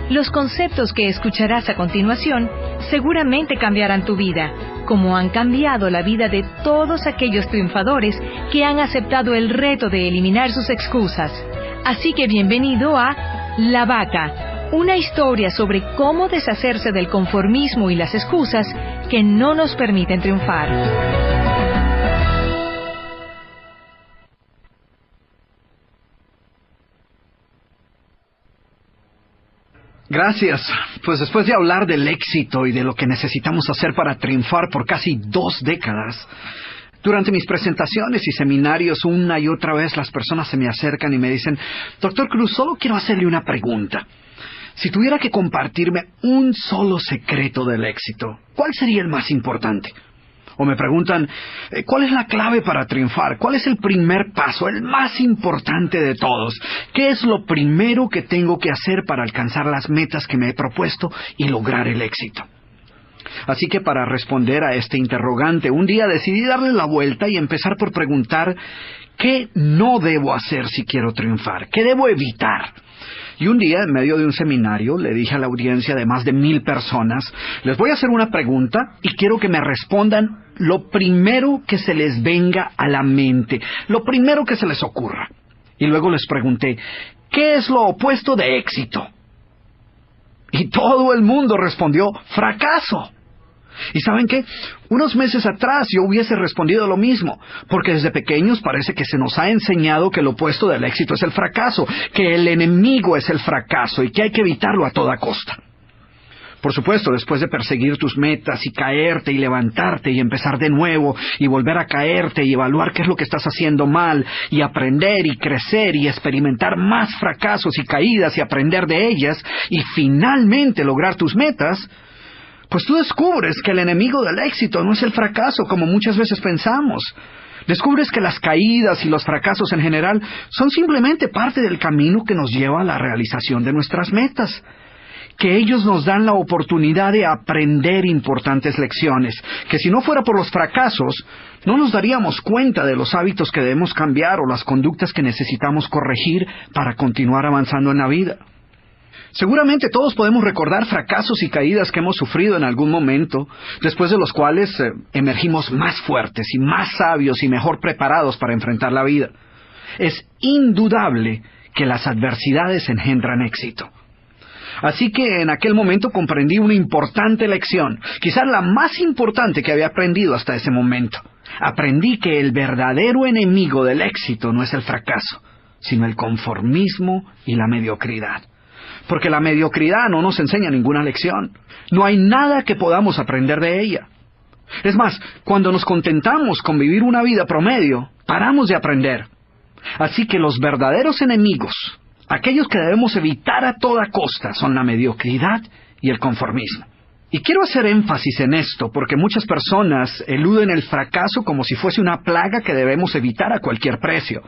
Los conceptos que escucharás a continuación seguramente cambiarán tu vida, como han cambiado la vida de todos aquellos triunfadores que han aceptado el reto de eliminar sus excusas. Así que bienvenido a La Vaca, una historia sobre cómo deshacerse del conformismo y las excusas que no nos permiten triunfar. Gracias. Pues después de hablar del éxito y de lo que necesitamos hacer para triunfar por casi 2 décadas, durante mis presentaciones y seminarios una y otra vez las personas se me acercan y me dicen: Dr. Cruz, solo quiero hacerle una pregunta. Si tuviera que compartirme un solo secreto del éxito, ¿cuál sería el más importante? O me preguntan, ¿cuál es la clave para triunfar? ¿Cuál es el primer paso, el más importante de todos? ¿Qué es lo primero que tengo que hacer para alcanzar las metas que me he propuesto y lograr el éxito? Así que para responder a este interrogante, un día decidí darle la vuelta y empezar por preguntar, ¿qué no debo hacer si quiero triunfar? ¿Qué debo evitar? Y un día, en medio de un seminario, le dije a la audiencia de más de 1000 personas, les voy a hacer una pregunta y quiero que me respondan lo primero que se les venga a la mente, lo primero que se les ocurra. Y luego les pregunté, ¿qué es lo opuesto de éxito? Y todo el mundo respondió, fracaso. ¿Y saben qué? Unos meses atrás yo hubiese respondido lo mismo, porque desde pequeños parece que se nos ha enseñado que lo opuesto del éxito es el fracaso, que el enemigo es el fracaso y que hay que evitarlo a toda costa. Por supuesto, después de perseguir tus metas y caerte y levantarte y empezar de nuevo y volver a caerte y evaluar qué es lo que estás haciendo mal y aprender y crecer y experimentar más fracasos y caídas y aprender de ellas y finalmente lograr tus metas, pues tú descubres que el enemigo del éxito no es el fracaso como muchas veces pensamos. Descubres que las caídas y los fracasos en general son simplemente parte del camino que nos lleva a la realización de nuestras metas. Que ellos nos dan la oportunidad de aprender importantes lecciones, que si no fuera por los fracasos, no nos daríamos cuenta de los hábitos que debemos cambiar o las conductas que necesitamos corregir para continuar avanzando en la vida. Seguramente todos podemos recordar fracasos y caídas que hemos sufrido en algún momento, después de los cuales emergimos más fuertes y más sabios y mejor preparados para enfrentar la vida. Es indudable que las adversidades engendran éxito. Así que en aquel momento comprendí una importante lección, quizás la más importante que había aprendido hasta ese momento. Aprendí que el verdadero enemigo del éxito no es el fracaso, sino el conformismo y la mediocridad. Porque la mediocridad no nos enseña ninguna lección. No hay nada que podamos aprender de ella. Es más, cuando nos contentamos con vivir una vida promedio, paramos de aprender. Así que los verdaderos enemigos, aquellos que debemos evitar a toda costa, son la mediocridad y el conformismo. Y quiero hacer énfasis en esto porque muchas personas eluden el fracaso como si fuese una plaga que debemos evitar a cualquier precio.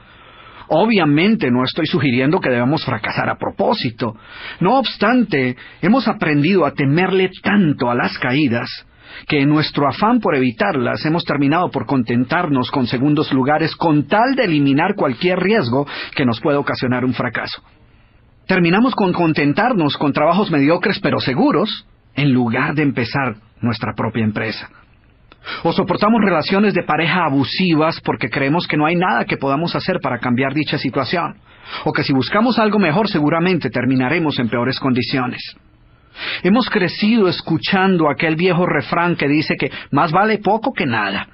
Obviamente no estoy sugiriendo que debamos fracasar a propósito. No obstante, hemos aprendido a temerle tanto a las caídas que en nuestro afán por evitarlas hemos terminado por contentarnos con segundos lugares con tal de eliminar cualquier riesgo que nos pueda ocasionar un fracaso. Terminamos con contentarnos con trabajos mediocres pero seguros en lugar de empezar nuestra propia empresa. O soportamos relaciones de pareja abusivas porque creemos que no hay nada que podamos hacer para cambiar dicha situación. O que si buscamos algo mejor seguramente terminaremos en peores condiciones. Hemos crecido escuchando aquel viejo refrán que dice que más vale poco que nada.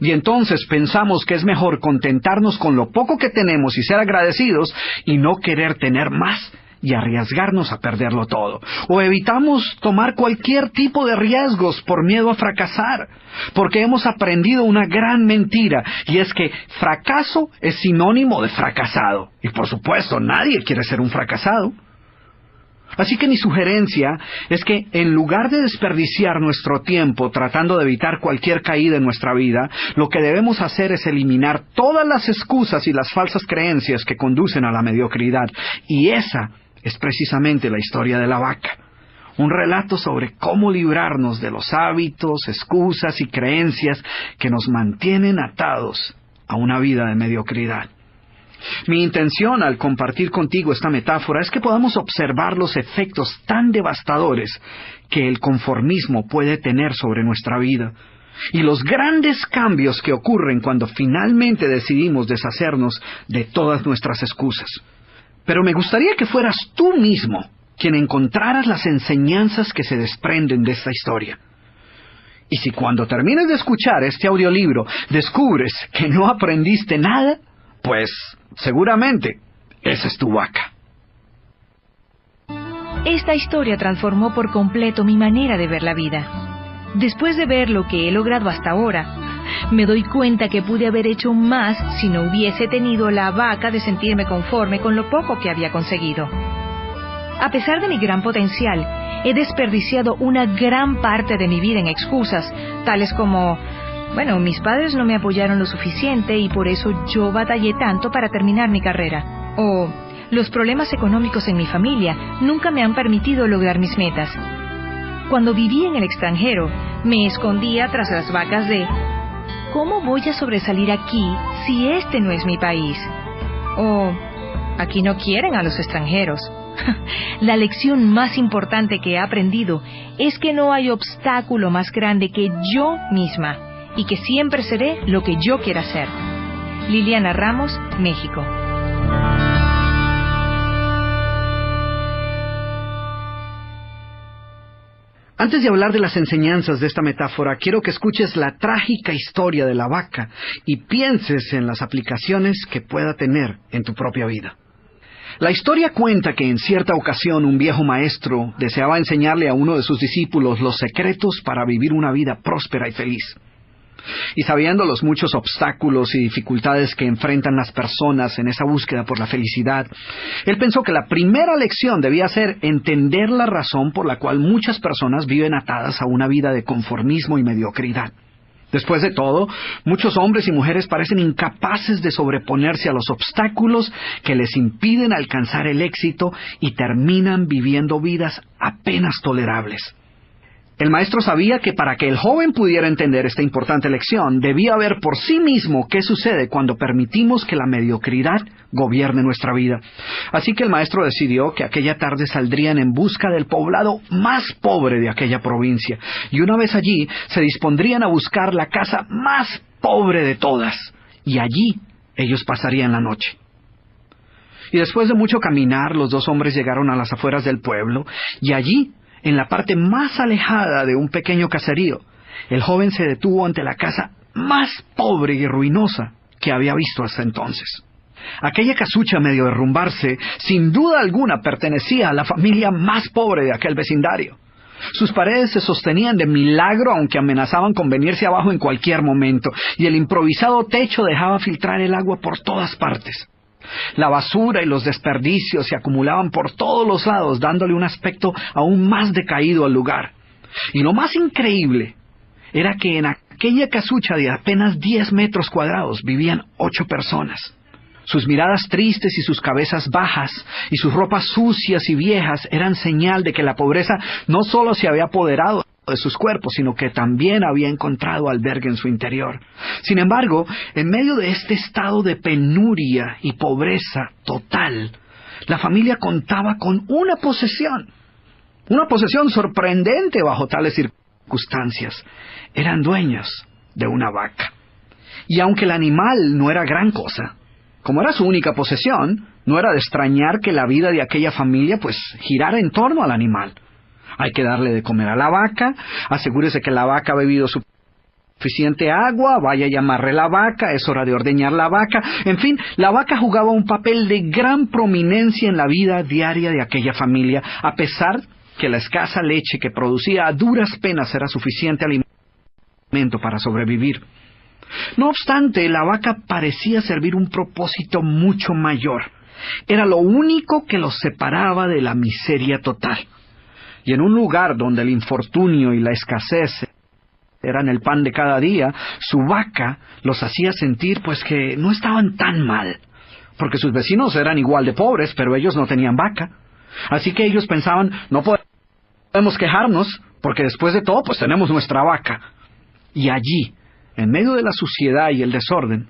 Y entonces pensamos que es mejor contentarnos con lo poco que tenemos y ser agradecidos y no querer tener más y arriesgarnos a perderlo todo. O evitamos tomar cualquier tipo de riesgos por miedo a fracasar, porque hemos aprendido una gran mentira, y es que fracaso es sinónimo de fracasado. Y por supuesto, nadie quiere ser un fracasado. Así que mi sugerencia es que en lugar de desperdiciar nuestro tiempo tratando de evitar cualquier caída en nuestra vida, lo que debemos hacer es eliminar todas las excusas y las falsas creencias que conducen a la mediocridad. Y esa es precisamente la historia de la vaca. Un relato sobre cómo librarnos de los hábitos, excusas y creencias que nos mantienen atados a una vida de mediocridad. Mi intención al compartir contigo esta metáfora es que podamos observar los efectos tan devastadores que el conformismo puede tener sobre nuestra vida y los grandes cambios que ocurren cuando finalmente decidimos deshacernos de todas nuestras excusas. Pero me gustaría que fueras tú mismo quien encontraras las enseñanzas que se desprenden de esta historia. Y si cuando termines de escuchar este audiolibro descubres que no aprendiste nada, pues seguramente esa es tu vaca. Esta historia transformó por completo mi manera de ver la vida. Después de ver lo que he logrado hasta ahora, me doy cuenta que pude haber hecho más si no hubiese tenido la vaca de sentirme conforme con lo poco que había conseguido. A pesar de mi gran potencial, he desperdiciado una gran parte de mi vida en excusas, tales como, mis padres no me apoyaron lo suficiente y por eso yo batallé tanto para terminar mi carrera. O, los problemas económicos en mi familia nunca me han permitido lograr mis metas. Cuando viví en el extranjero, me escondía tras las vacas de, ¿cómo voy a sobresalir aquí si este no es mi país? O, aquí no quieren a los extranjeros. La lección más importante que he aprendido es que no hay obstáculo más grande que yo misma y que siempre seré lo que yo quiera ser. Liliana Ramos, México. Antes de hablar de las enseñanzas de esta metáfora, quiero que escuches la trágica historia de la vaca y pienses en las aplicaciones que pueda tener en tu propia vida. La historia cuenta que en cierta ocasión un viejo maestro deseaba enseñarle a uno de sus discípulos los secretos para vivir una vida próspera y feliz. Y sabiendo los muchos obstáculos y dificultades que enfrentan las personas en esa búsqueda por la felicidad, él pensó que la primera lección debía ser entender la razón por la cual muchas personas viven atadas a una vida de conformismo y mediocridad. Después de todo, muchos hombres y mujeres parecen incapaces de sobreponerse a los obstáculos que les impiden alcanzar el éxito y terminan viviendo vidas apenas tolerables. El maestro sabía que para que el joven pudiera entender esta importante lección, debía ver por sí mismo qué sucede cuando permitimos que la mediocridad gobierne nuestra vida. Así que el maestro decidió que aquella tarde saldrían en busca del poblado más pobre de aquella provincia, y una vez allí se dispondrían a buscar la casa más pobre de todas, y allí ellos pasarían la noche. Y después de mucho caminar, los dos hombres llegaron a las afueras del pueblo, y allí, en la parte más alejada de un pequeño caserío, el joven se detuvo ante la casa más pobre y ruinosa que había visto hasta entonces. Aquella casucha medio derrumbarse, sin duda alguna pertenecía a la familia más pobre de aquel vecindario. Sus paredes se sostenían de milagro, aunque amenazaban con venirse abajo en cualquier momento, y el improvisado techo dejaba filtrar el agua por todas partes. La basura y los desperdicios se acumulaban por todos los lados, dándole un aspecto aún más decaído al lugar. Y lo más increíble era que en aquella casucha de apenas 10 metros cuadrados vivían 8 personas. Sus miradas tristes y sus cabezas bajas y sus ropas sucias y viejas eran señal de que la pobreza no solo se había apoderado de sus cuerpos, sino que también había encontrado albergue en su interior. Sin embargo, en medio de este estado de penuria y pobreza total, la familia contaba con una posesión sorprendente bajo tales circunstancias. Eran dueños de una vaca. Y aunque el animal no era gran cosa, como era su única posesión, no era de extrañar que la vida de aquella familia girara en torno al animal. Hay que darle de comer a la vaca, asegúrese que la vaca ha bebido suficiente agua, vaya y amarre la vaca, es hora de ordeñar la vaca. En fin, la vaca jugaba un papel de gran prominencia en la vida diaria de aquella familia, a pesar que la escasa leche que producía a duras penas era suficiente alimento para sobrevivir. No obstante, la vaca parecía servir un propósito mucho mayor. Era lo único que los separaba de la miseria total. Y en un lugar donde el infortunio y la escasez eran el pan de cada día, su vaca los hacía sentir que no estaban tan mal, porque sus vecinos eran igual de pobres, pero ellos no tenían vaca. Así que ellos pensaban, no podemos quejarnos, porque después de todo, tenemos nuestra vaca. Y allí, en medio de la suciedad y el desorden,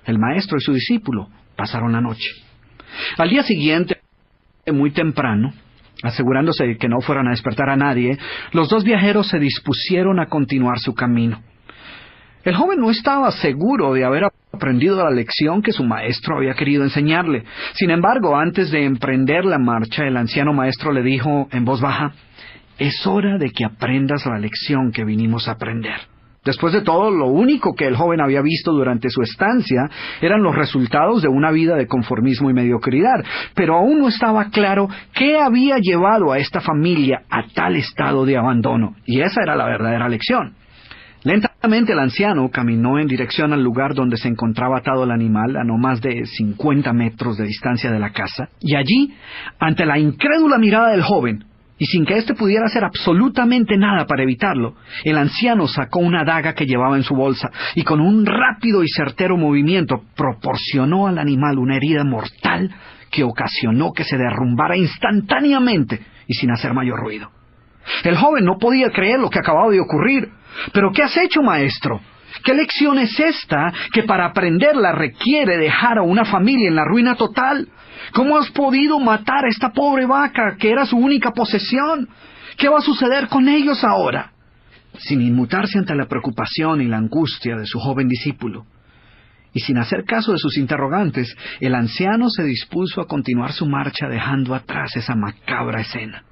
el maestro y su discípulo pasaron la noche. Al día siguiente, muy temprano, asegurándose de que no fueran a despertar a nadie, los dos viajeros se dispusieron a continuar su camino. El joven no estaba seguro de haber aprendido la lección que su maestro había querido enseñarle. Sin embargo, antes de emprender la marcha, el anciano maestro le dijo en voz baja: «Es hora de que aprendas la lección que vinimos a aprender». Después de todo, lo único que el joven había visto durante su estancia eran los resultados de una vida de conformismo y mediocridad, pero aún no estaba claro qué había llevado a esta familia a tal estado de abandono, y esa era la verdadera lección. Lentamente el anciano caminó en dirección al lugar donde se encontraba atado el animal, a no más de 50 metros de distancia de la casa, y allí, ante la incrédula mirada del joven, y sin que éste pudiera hacer absolutamente nada para evitarlo, el anciano sacó una daga que llevaba en su bolsa, y con un rápido y certero movimiento proporcionó al animal una herida mortal que ocasionó que se derrumbara instantáneamente y sin hacer mayor ruido. El joven no podía creer lo que acababa de ocurrir. «¿Pero qué has hecho, maestro? ¿Qué lección es esta que para aprenderla requiere dejar a una familia en la ruina total? ¿Cómo has podido matar a esta pobre vaca que era su única posesión? ¿Qué va a suceder con ellos ahora?» Sin inmutarse ante la preocupación y la angustia de su joven discípulo, y sin hacer caso de sus interrogantes, el anciano se dispuso a continuar su marcha dejando atrás esa macabra escena.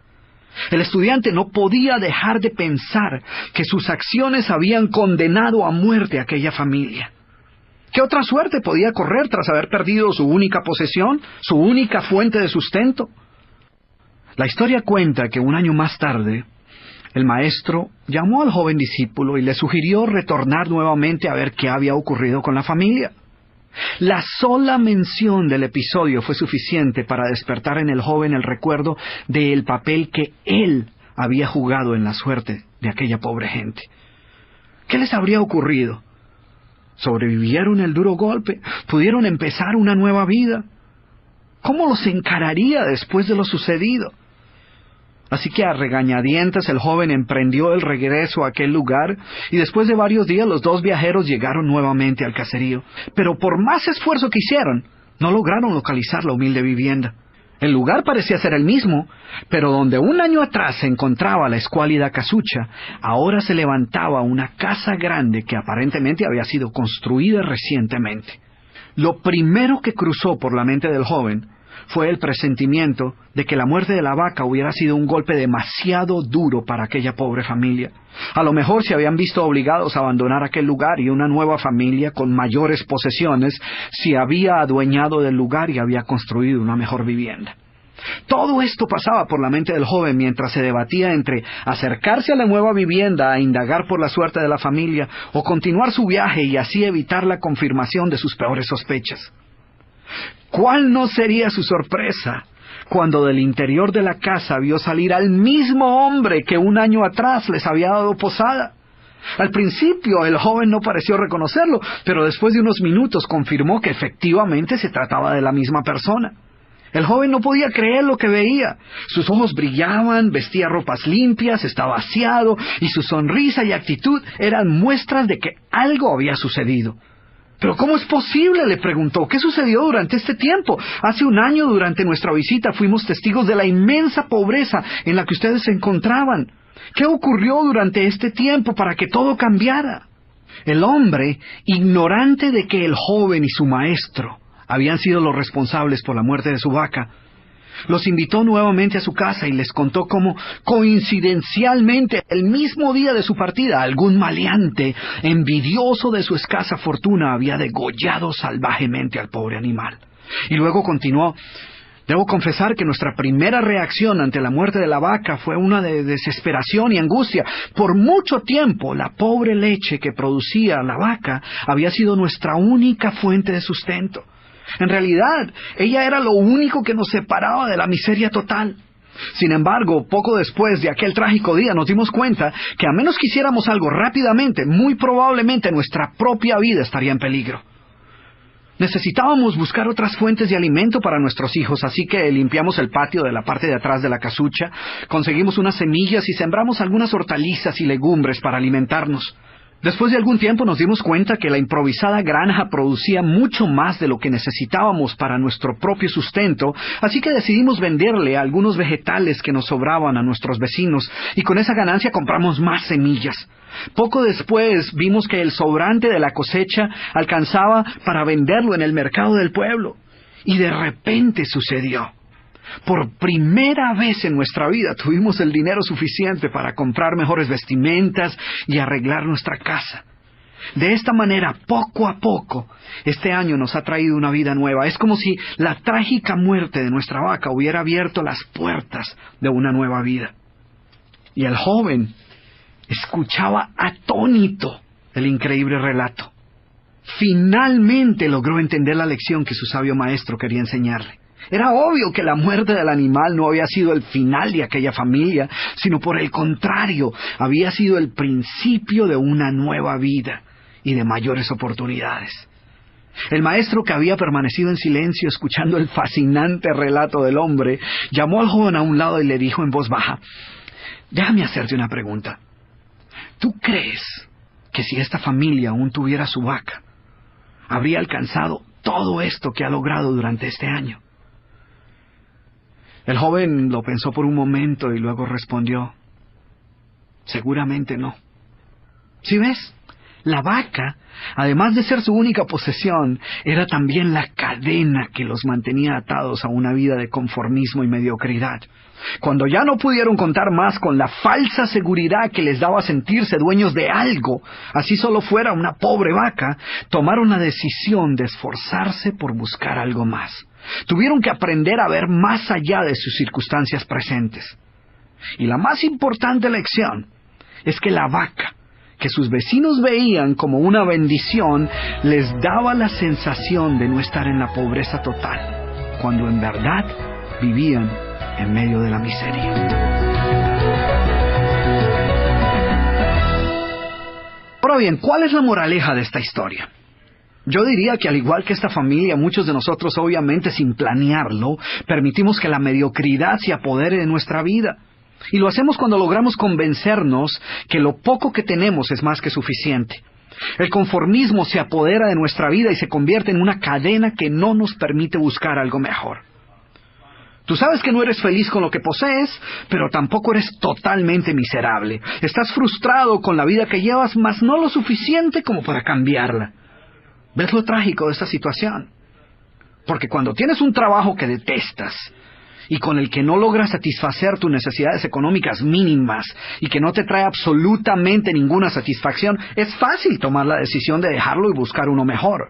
El estudiante no podía dejar de pensar que sus acciones habían condenado a muerte a aquella familia. ¿Qué otra suerte podía correr tras haber perdido su única posesión, su única fuente de sustento? La historia cuenta que un año más tarde, el maestro llamó al joven discípulo y le sugirió retornar nuevamente a ver qué había ocurrido con la familia. La sola mención del episodio fue suficiente para despertar en el joven el recuerdo del papel que él había jugado en la suerte de aquella pobre gente. ¿Qué les habría ocurrido? ¿Sobrevivieron el duro golpe? ¿Pudieron empezar una nueva vida? ¿Cómo los encararía después de lo sucedido? Así que a regañadientes el joven emprendió el regreso a aquel lugar, y después de varios días los dos viajeros llegaron nuevamente al caserío. Pero por más esfuerzo que hicieron, no lograron localizar la humilde vivienda. El lugar parecía ser el mismo, pero donde un año atrás se encontraba la escuálida casucha, ahora se levantaba una casa grande que aparentemente había sido construida recientemente. Lo primero que cruzó por la mente del joven fue el presentimiento de que la muerte de la vaca hubiera sido un golpe demasiado duro para aquella pobre familia. A lo mejor se habían visto obligados a abandonar aquel lugar, y una nueva familia con mayores posesiones se había adueñado del lugar y había construido una mejor vivienda. Todo esto pasaba por la mente del joven mientras se debatía entre acercarse a la nueva vivienda a indagar por la suerte de la familia, o continuar su viaje y así evitar la confirmación de sus peores sospechas. ¿Cuál no sería su sorpresa cuando del interior de la casa vio salir al mismo hombre que un año atrás les había dado posada? Al principio el joven no pareció reconocerlo, pero después de unos minutos confirmó que efectivamente se trataba de la misma persona. El joven no podía creer lo que veía. Sus ojos brillaban, vestía ropas limpias, estaba aseado, y su sonrisa y actitud eran muestras de que algo había sucedido. «¿Pero cómo es posible?», le preguntó. «¿Qué sucedió durante este tiempo? Hace un año, durante nuestra visita, fuimos testigos de la inmensa pobreza en la que ustedes se encontraban. ¿Qué ocurrió durante este tiempo para que todo cambiara?». El hombre, ignorante de que el joven y su maestro habían sido los responsables por la muerte de su vaca, los invitó nuevamente a su casa y les contó cómo, coincidencialmente, el mismo día de su partida, algún maleante, envidioso de su escasa fortuna, había degollado salvajemente al pobre animal. Y luego continuó: «Debo confesar que nuestra primera reacción ante la muerte de la vaca fue una de desesperación y angustia. Por mucho tiempo, la pobre leche que producía la vaca había sido nuestra única fuente de sustento. En realidad, ella era lo único que nos separaba de la miseria total. Sin embargo, poco después de aquel trágico día nos dimos cuenta que a menos que hiciéramos algo rápidamente, muy probablemente nuestra propia vida estaría en peligro. Necesitábamos buscar otras fuentes de alimento para nuestros hijos, así que limpiamos el patio de la parte de atrás de la casucha, conseguimos unas semillas y sembramos algunas hortalizas y legumbres para alimentarnos. Después de algún tiempo nos dimos cuenta que la improvisada granja producía mucho más de lo que necesitábamos para nuestro propio sustento, así que decidimos venderle algunos vegetales que nos sobraban a nuestros vecinos, y con esa ganancia compramos más semillas. Poco después vimos que el sobrante de la cosecha alcanzaba para venderlo en el mercado del pueblo. Y de repente sucedió. Por primera vez en nuestra vida tuvimos el dinero suficiente para comprar mejores vestimentas y arreglar nuestra casa. De esta manera, poco a poco, este año nos ha traído una vida nueva. Es como si la trágica muerte de nuestra vaca hubiera abierto las puertas de una nueva vida. Y el joven escuchaba atónito el increíble relato. Finalmente logró entender la lección que su sabio maestro quería enseñarle. Era obvio que la muerte del animal no había sido el final de aquella familia, sino por el contrario, había sido el principio de una nueva vida y de mayores oportunidades. El maestro, que había permanecido en silencio escuchando el fascinante relato del hombre, llamó al joven a un lado y le dijo en voz baja: «Déjame hacerte una pregunta. ¿Tú crees que si esta familia aún tuviera su vaca, habría alcanzado todo esto que ha logrado durante este año?» El joven lo pensó por un momento y luego respondió: «Seguramente no». ¿Sí ves? La vaca, además de ser su única posesión, era también la cadena que los mantenía atados a una vida de conformismo y mediocridad. Cuando ya no pudieron contar más con la falsa seguridad que les daba sentirse dueños de algo, así solo fuera una pobre vaca, tomaron la decisión de esforzarse por buscar algo más. Tuvieron que aprender a ver más allá de sus circunstancias presentes. Y la más importante lección es que la vaca, que sus vecinos veían como una bendición, les daba la sensación de no estar en la pobreza total, cuando en verdad vivían en medio de la miseria. Ahora bien, ¿cuál es la moraleja de esta historia? Yo diría que, al igual que esta familia, muchos de nosotros, obviamente sin planearlo, permitimos que la mediocridad se apodere de nuestra vida. Y lo hacemos cuando logramos convencernos que lo poco que tenemos es más que suficiente. El conformismo se apodera de nuestra vida y se convierte en una cadena que no nos permite buscar algo mejor. Tú sabes que no eres feliz con lo que posees, pero tampoco eres totalmente miserable. Estás frustrado con la vida que llevas, mas no lo suficiente como para cambiarla. ¿Ves lo trágico de esta situación? Porque cuando tienes un trabajo que detestas y con el que no logras satisfacer tus necesidades económicas mínimas y que no te trae absolutamente ninguna satisfacción, es fácil tomar la decisión de dejarlo y buscar uno mejor.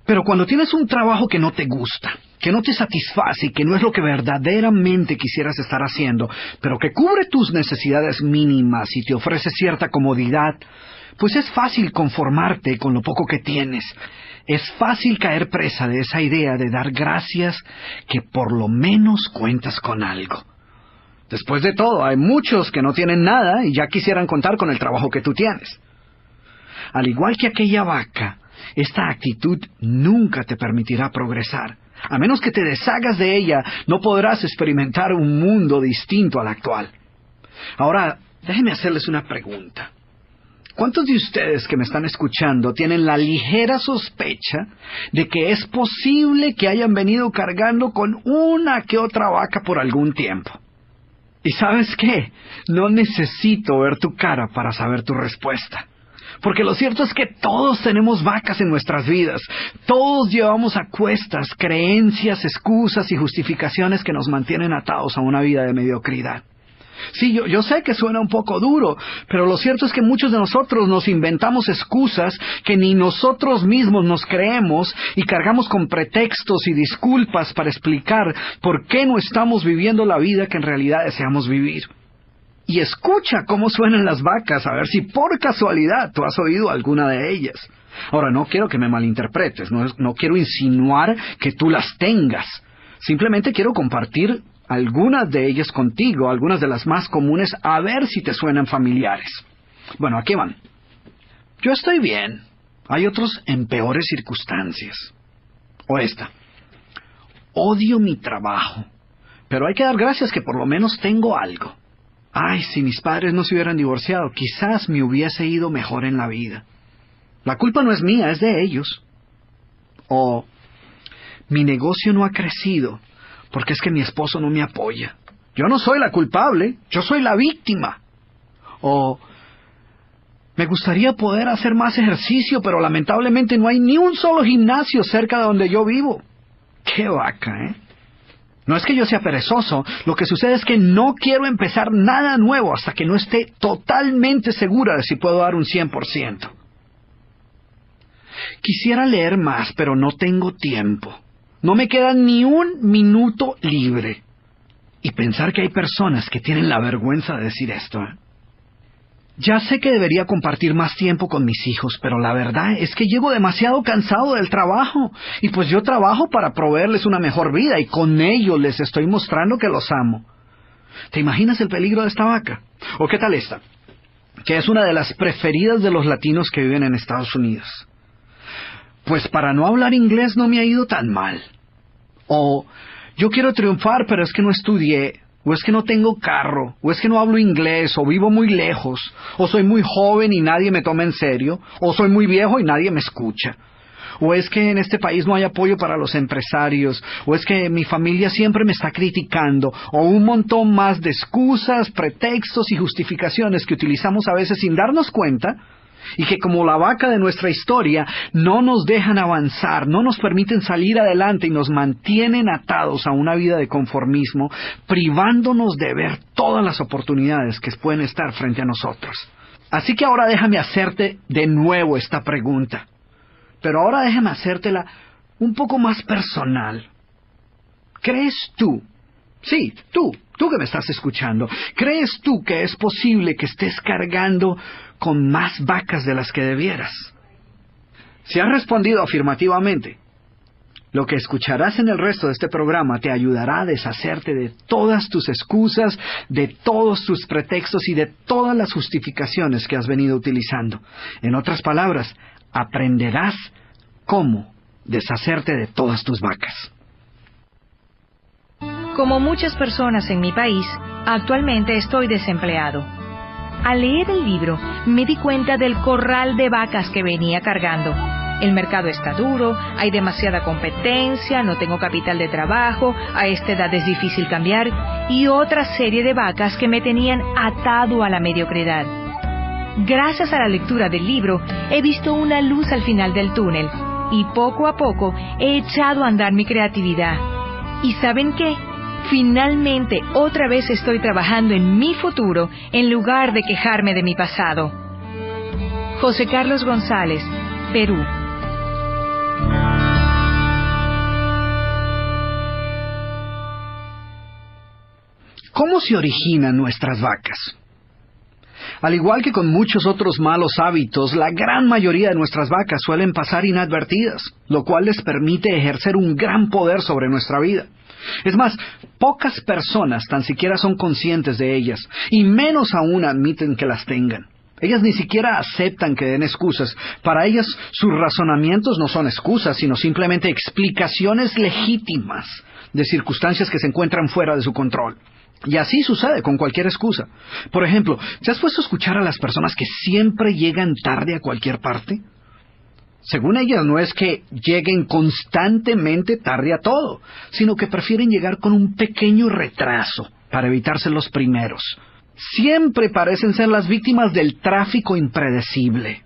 Pero cuando tienes un trabajo que no te gusta, que no te satisface y que no es lo que verdaderamente quisieras estar haciendo, pero que cubre tus necesidades mínimas y te ofrece cierta comodidad, pues es fácil conformarte con lo poco que tienes. Es fácil caer presa de esa idea de dar gracias que por lo menos cuentas con algo. Después de todo, hay muchos que no tienen nada y ya quisieran contar con el trabajo que tú tienes. Al igual que aquella vaca, esta actitud nunca te permitirá progresar. A menos que te deshagas de ella, no podrás experimentar un mundo distinto al actual. Ahora, déjenme hacerles una pregunta. ¿Cuántos de ustedes que me están escuchando tienen la ligera sospecha de que es posible que hayan venido cargando con una que otra vaca por algún tiempo? ¿Y sabes qué? No necesito ver tu cara para saber tu respuesta. Porque lo cierto es que todos tenemos vacas en nuestras vidas. Todos llevamos a cuestas creencias, excusas y justificaciones que nos mantienen atados a una vida de mediocridad. Sí, yo sé que suena un poco duro, pero lo cierto es que muchos de nosotros nos inventamos excusas que ni nosotros mismos nos creemos y cargamos con pretextos y disculpas para explicar por qué no estamos viviendo la vida que en realidad deseamos vivir. Y escucha cómo suenan las vacas, a ver si por casualidad tú has oído alguna de ellas. Ahora, no quiero que me malinterpretes, no quiero insinuar que tú las tengas. Simplemente quiero compartir algunas de ellas contigo, algunas de las más comunes, a ver si te suenan familiares. Bueno, aquí van. Yo estoy bien. Hay otros en peores circunstancias. O esta. Odio mi trabajo, pero hay que dar gracias que por lo menos tengo algo. Ay, si mis padres no se hubieran divorciado, quizás me hubiese ido mejor en la vida. La culpa no es mía, es de ellos. O mi negocio no ha crecido porque es que mi esposo no me apoya. Yo no soy la culpable, yo soy la víctima. O me gustaría poder hacer más ejercicio, pero lamentablemente no hay ni un solo gimnasio cerca de donde yo vivo. ¡Qué vaca, eh! No es que yo sea perezoso, lo que sucede es que no quiero empezar nada nuevo hasta que no esté totalmente segura de si puedo dar un 100%. Quisiera leer más, pero no tengo tiempo. No me queda ni un minuto libre. Y pensar que hay personas que tienen la vergüenza de decir esto, ¿eh? Ya sé que debería compartir más tiempo con mis hijos, pero la verdad es que llego demasiado cansado del trabajo. Y pues yo trabajo para proveerles una mejor vida y con ello les estoy mostrando que los amo. ¿Te imaginas el peligro de esta vaca? ¿O qué tal esta? Que es una de las preferidas de los latinos que viven en Estados Unidos. Pues para no hablar inglés no me ha ido tan mal. O yo quiero triunfar, pero es que no estudié. O es que no tengo carro, o es que no hablo inglés, o vivo muy lejos, o soy muy joven y nadie me toma en serio, o soy muy viejo y nadie me escucha. O es que en este país no hay apoyo para los empresarios, o es que mi familia siempre me está criticando, o un montón más de excusas, pretextos y justificaciones que utilizamos a veces sin darnos cuenta, y que como la vaca de nuestra historia no nos dejan avanzar, no nos permiten salir adelante y nos mantienen atados a una vida de conformismo, privándonos de ver todas las oportunidades que pueden estar frente a nosotros. Así que ahora déjame hacerte de nuevo esta pregunta, pero ahora déjame hacértela un poco más personal. ¿Crees tú? Sí, tú que me estás escuchando, ¿crees tú que es posible que estés cargando con más vacas de las que debieras? Si has respondido afirmativamente, lo que escucharás en el resto de este programa te ayudará a deshacerte de todas tus excusas, de todos tus pretextos y de todas las justificaciones que has venido utilizando. En otras palabras, aprenderás cómo deshacerte de todas tus vacas. Como muchas personas en mi país, actualmente estoy desempleado. Al leer el libro, me di cuenta del corral de vacas que venía cargando. El mercado está duro, hay demasiada competencia, no tengo capital de trabajo, a esta edad es difícil cambiar, y otra serie de vacas que me tenían atado a la mediocridad. Gracias a la lectura del libro, he visto una luz al final del túnel, y poco a poco he echado a andar mi creatividad. ¿Y saben qué? Finalmente, otra vez estoy trabajando en mi futuro en lugar de quejarme de mi pasado. José Carlos González, Perú. ¿Cómo se originan nuestras vacas? Al igual que con muchos otros malos hábitos, la gran mayoría de nuestras vacas suelen pasar inadvertidas, lo cual les permite ejercer un gran poder sobre nuestra vida. Es más, pocas personas tan siquiera son conscientes de ellas, y menos aún admiten que las tengan. Ellas ni siquiera aceptan que den excusas. Para ellas, sus razonamientos no son excusas, sino simplemente explicaciones legítimas de circunstancias que se encuentran fuera de su control. Y así sucede con cualquier excusa. Por ejemplo, ¿te has puesto a escuchar a las personas que siempre llegan tarde a cualquier parte? Según ellas, no es que lleguen constantemente tarde a todo, sino que prefieren llegar con un pequeño retraso para evitarse los primeros. Siempre parecen ser las víctimas del tráfico impredecible.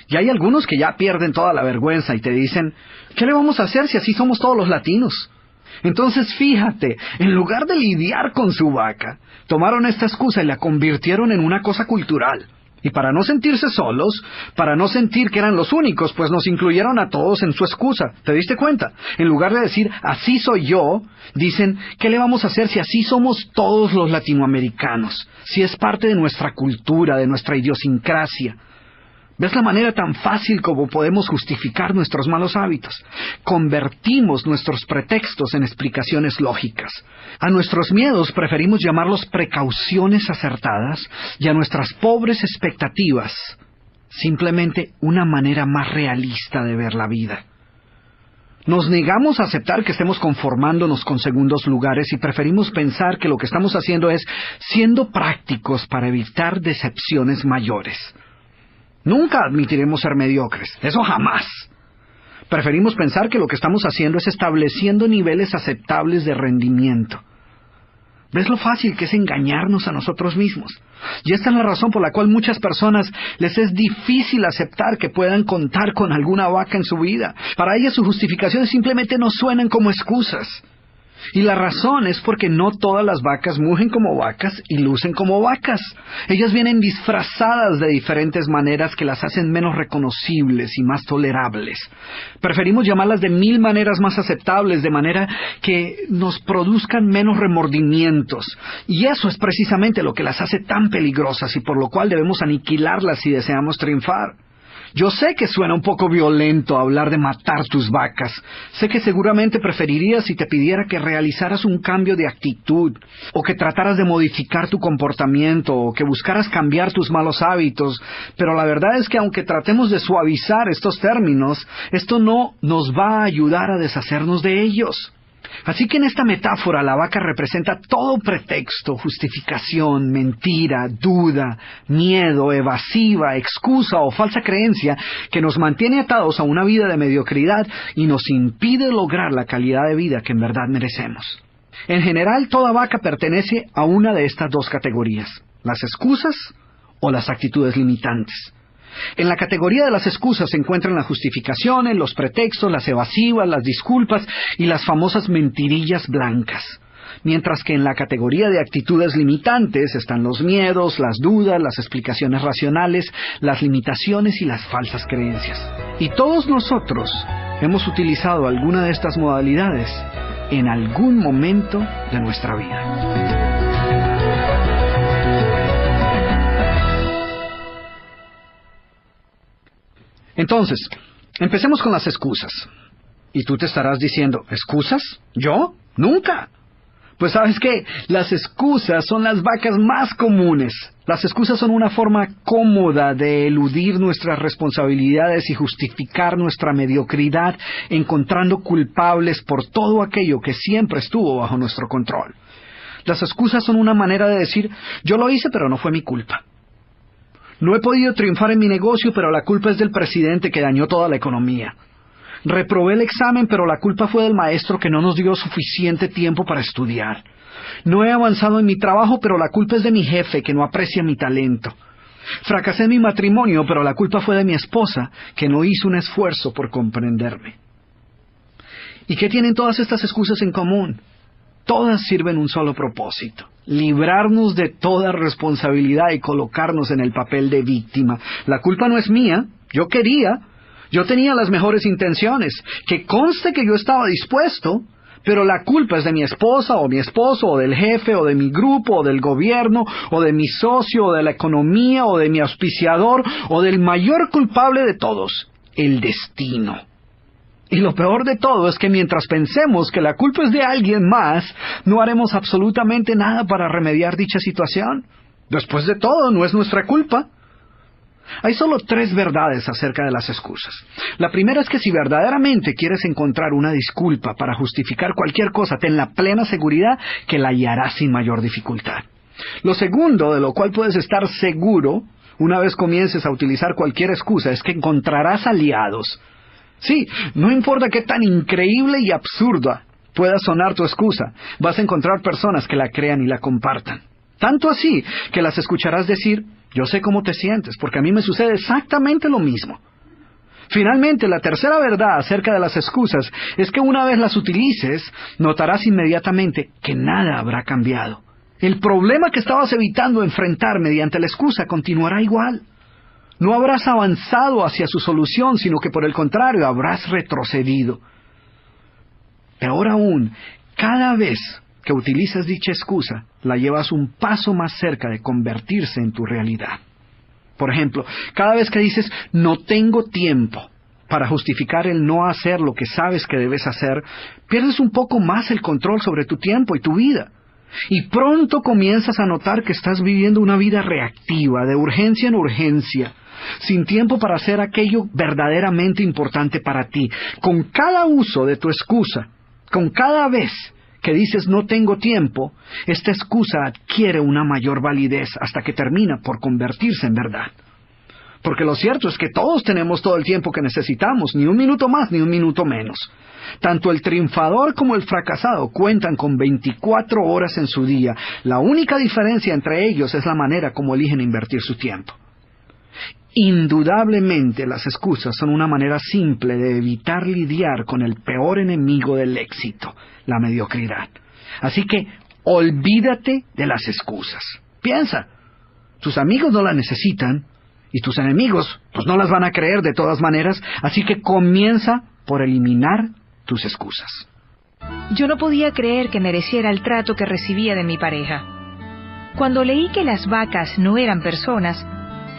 Y hay algunos que ya pierden toda la vergüenza y te dicen, ¿qué le vamos a hacer si así somos todos los latinos? Entonces fíjate, en lugar de lidiar con su vaca, tomaron esta excusa y la convirtieron en una cosa cultural. Y para no sentirse solos, para no sentir que eran los únicos, pues nos incluyeron a todos en su excusa. ¿Te diste cuenta? En lugar de decir, así soy yo, dicen, ¿qué le vamos a hacer si así somos todos los latinoamericanos? Si es parte de nuestra cultura, de nuestra idiosincrasia. ¿Ves la manera tan fácil como podemos justificar nuestros malos hábitos? Convertimos nuestros pretextos en explicaciones lógicas. A nuestros miedos preferimos llamarlos precauciones acertadas y a nuestras pobres expectativas simplemente una manera más realista de ver la vida. Nos negamos a aceptar que estemos conformándonos con segundos lugares y preferimos pensar que lo que estamos haciendo es siendo prácticos para evitar decepciones mayores. Nunca admitiremos ser mediocres, eso jamás. Preferimos pensar que lo que estamos haciendo es estableciendo niveles aceptables de rendimiento. ¿Ves lo fácil que es engañarnos a nosotros mismos? Y esta es la razón por la cual muchas personas les es difícil aceptar que puedan contar con alguna vaca en su vida. Para ellas sus justificaciones simplemente no suenan como excusas. Y la razón es porque no todas las vacas mugen como vacas y lucen como vacas. Ellas vienen disfrazadas de diferentes maneras que las hacen menos reconocibles y más tolerables. Preferimos llamarlas de 1000 maneras más aceptables, de manera que nos produzcan menos remordimientos. Y eso es precisamente lo que las hace tan peligrosas y por lo cual debemos aniquilarlas si deseamos triunfar. Yo sé que suena un poco violento hablar de matar tus vacas. Sé que seguramente preferirías si te pidiera que realizaras un cambio de actitud, o que trataras de modificar tu comportamiento, o que buscaras cambiar tus malos hábitos. Pero la verdad es que aunque tratemos de suavizar estos términos, esto no nos va a ayudar a deshacernos de ellos. Así que en esta metáfora la vaca representa todo pretexto, justificación, mentira, duda, miedo, evasiva, excusa o falsa creencia que nos mantiene atados a una vida de mediocridad y nos impide lograr la calidad de vida que en verdad merecemos. En general, toda vaca pertenece a una de estas dos categorías, las excusas o las actitudes limitantes. En la categoría de las excusas se encuentran las justificaciones, los pretextos, las evasivas, las disculpas y las famosas mentirillas blancas. Mientras que en la categoría de actitudes limitantes están los miedos, las dudas, las explicaciones racionales, las limitaciones y las falsas creencias. Y todos nosotros hemos utilizado alguna de estas modalidades en algún momento de nuestra vida. Entonces, empecemos con las excusas. Y tú te estarás diciendo, ¿excusas? ¿Yo? ¡Nunca! Pues ¿sabes qué? Las excusas son las vacas más comunes. Las excusas son una forma cómoda de eludir nuestras responsabilidades y justificar nuestra mediocridad, encontrando culpables por todo aquello que siempre estuvo bajo nuestro control. Las excusas son una manera de decir, yo lo hice pero no fue mi culpa. No he podido triunfar en mi negocio, pero la culpa es del presidente que dañó toda la economía. Reprobé el examen, pero la culpa fue del maestro que no nos dio suficiente tiempo para estudiar. No he avanzado en mi trabajo, pero la culpa es de mi jefe que no aprecia mi talento. Fracasé en mi matrimonio, pero la culpa fue de mi esposa que no hizo un esfuerzo por comprenderme. ¿Y qué tienen todas estas excusas en común? Todas sirven un solo propósito: librarnos de toda responsabilidad y colocarnos en el papel de víctima. La culpa no es mía, yo tenía las mejores intenciones, que conste que yo estaba dispuesto, pero la culpa es de mi esposa o mi esposo o del jefe o de mi grupo o del gobierno o de mi socio o de la economía o de mi auspiciador o del mayor culpable de todos, el destino. Y lo peor de todo es que mientras pensemos que la culpa es de alguien más, no haremos absolutamente nada para remediar dicha situación. Después de todo, no es nuestra culpa. Hay solo 3 verdades acerca de las excusas. La primera es que si verdaderamente quieres encontrar una disculpa para justificar cualquier cosa, ten la plena seguridad que la hallarás sin mayor dificultad. Lo segundo, de lo cual puedes estar seguro, una vez comiences a utilizar cualquier excusa, es que encontrarás aliados. Sí, no importa qué tan increíble y absurda pueda sonar tu excusa, vas a encontrar personas que la crean y la compartan. Tanto así que las escucharás decir, yo sé cómo te sientes, porque a mí me sucede exactamente lo mismo. Finalmente, la tercera verdad acerca de las excusas es que una vez las utilices, notarás inmediatamente que nada habrá cambiado. El problema que estabas evitando enfrentar mediante la excusa continuará igual. No habrás avanzado hacia su solución, sino que por el contrario habrás retrocedido. Peor aún, cada vez que utilizas dicha excusa, la llevas un paso más cerca de convertirse en tu realidad. Por ejemplo, cada vez que dices, no tengo tiempo, para justificar el no hacer lo que sabes que debes hacer, pierdes un poco más el control sobre tu tiempo y tu vida. Y pronto comienzas a notar que estás viviendo una vida reactiva, de urgencia en urgencia, sin tiempo para hacer aquello verdaderamente importante para ti. Con cada uso de tu excusa, con cada vez que dices no tengo tiempo, esta excusa adquiere una mayor validez hasta que termina por convertirse en verdad. Porque lo cierto es que todos tenemos todo el tiempo que necesitamos, ni un minuto más ni un minuto menos. Tanto el triunfador como el fracasado cuentan con 24 horas en su día. La única diferencia entre ellos es la manera como eligen invertir su tiempo. Indudablemente las excusas son una manera simple de evitar lidiar con el peor enemigo del éxito, la mediocridad. Así que olvídate de las excusas. Piensa, tus amigos no las necesitan y tus enemigos pues no las van a creer de todas maneras, así que comienza por eliminar tus excusas. Yo no podía creer que mereciera el trato que recibía de mi pareja. Cuando leí que las vacas no eran personas,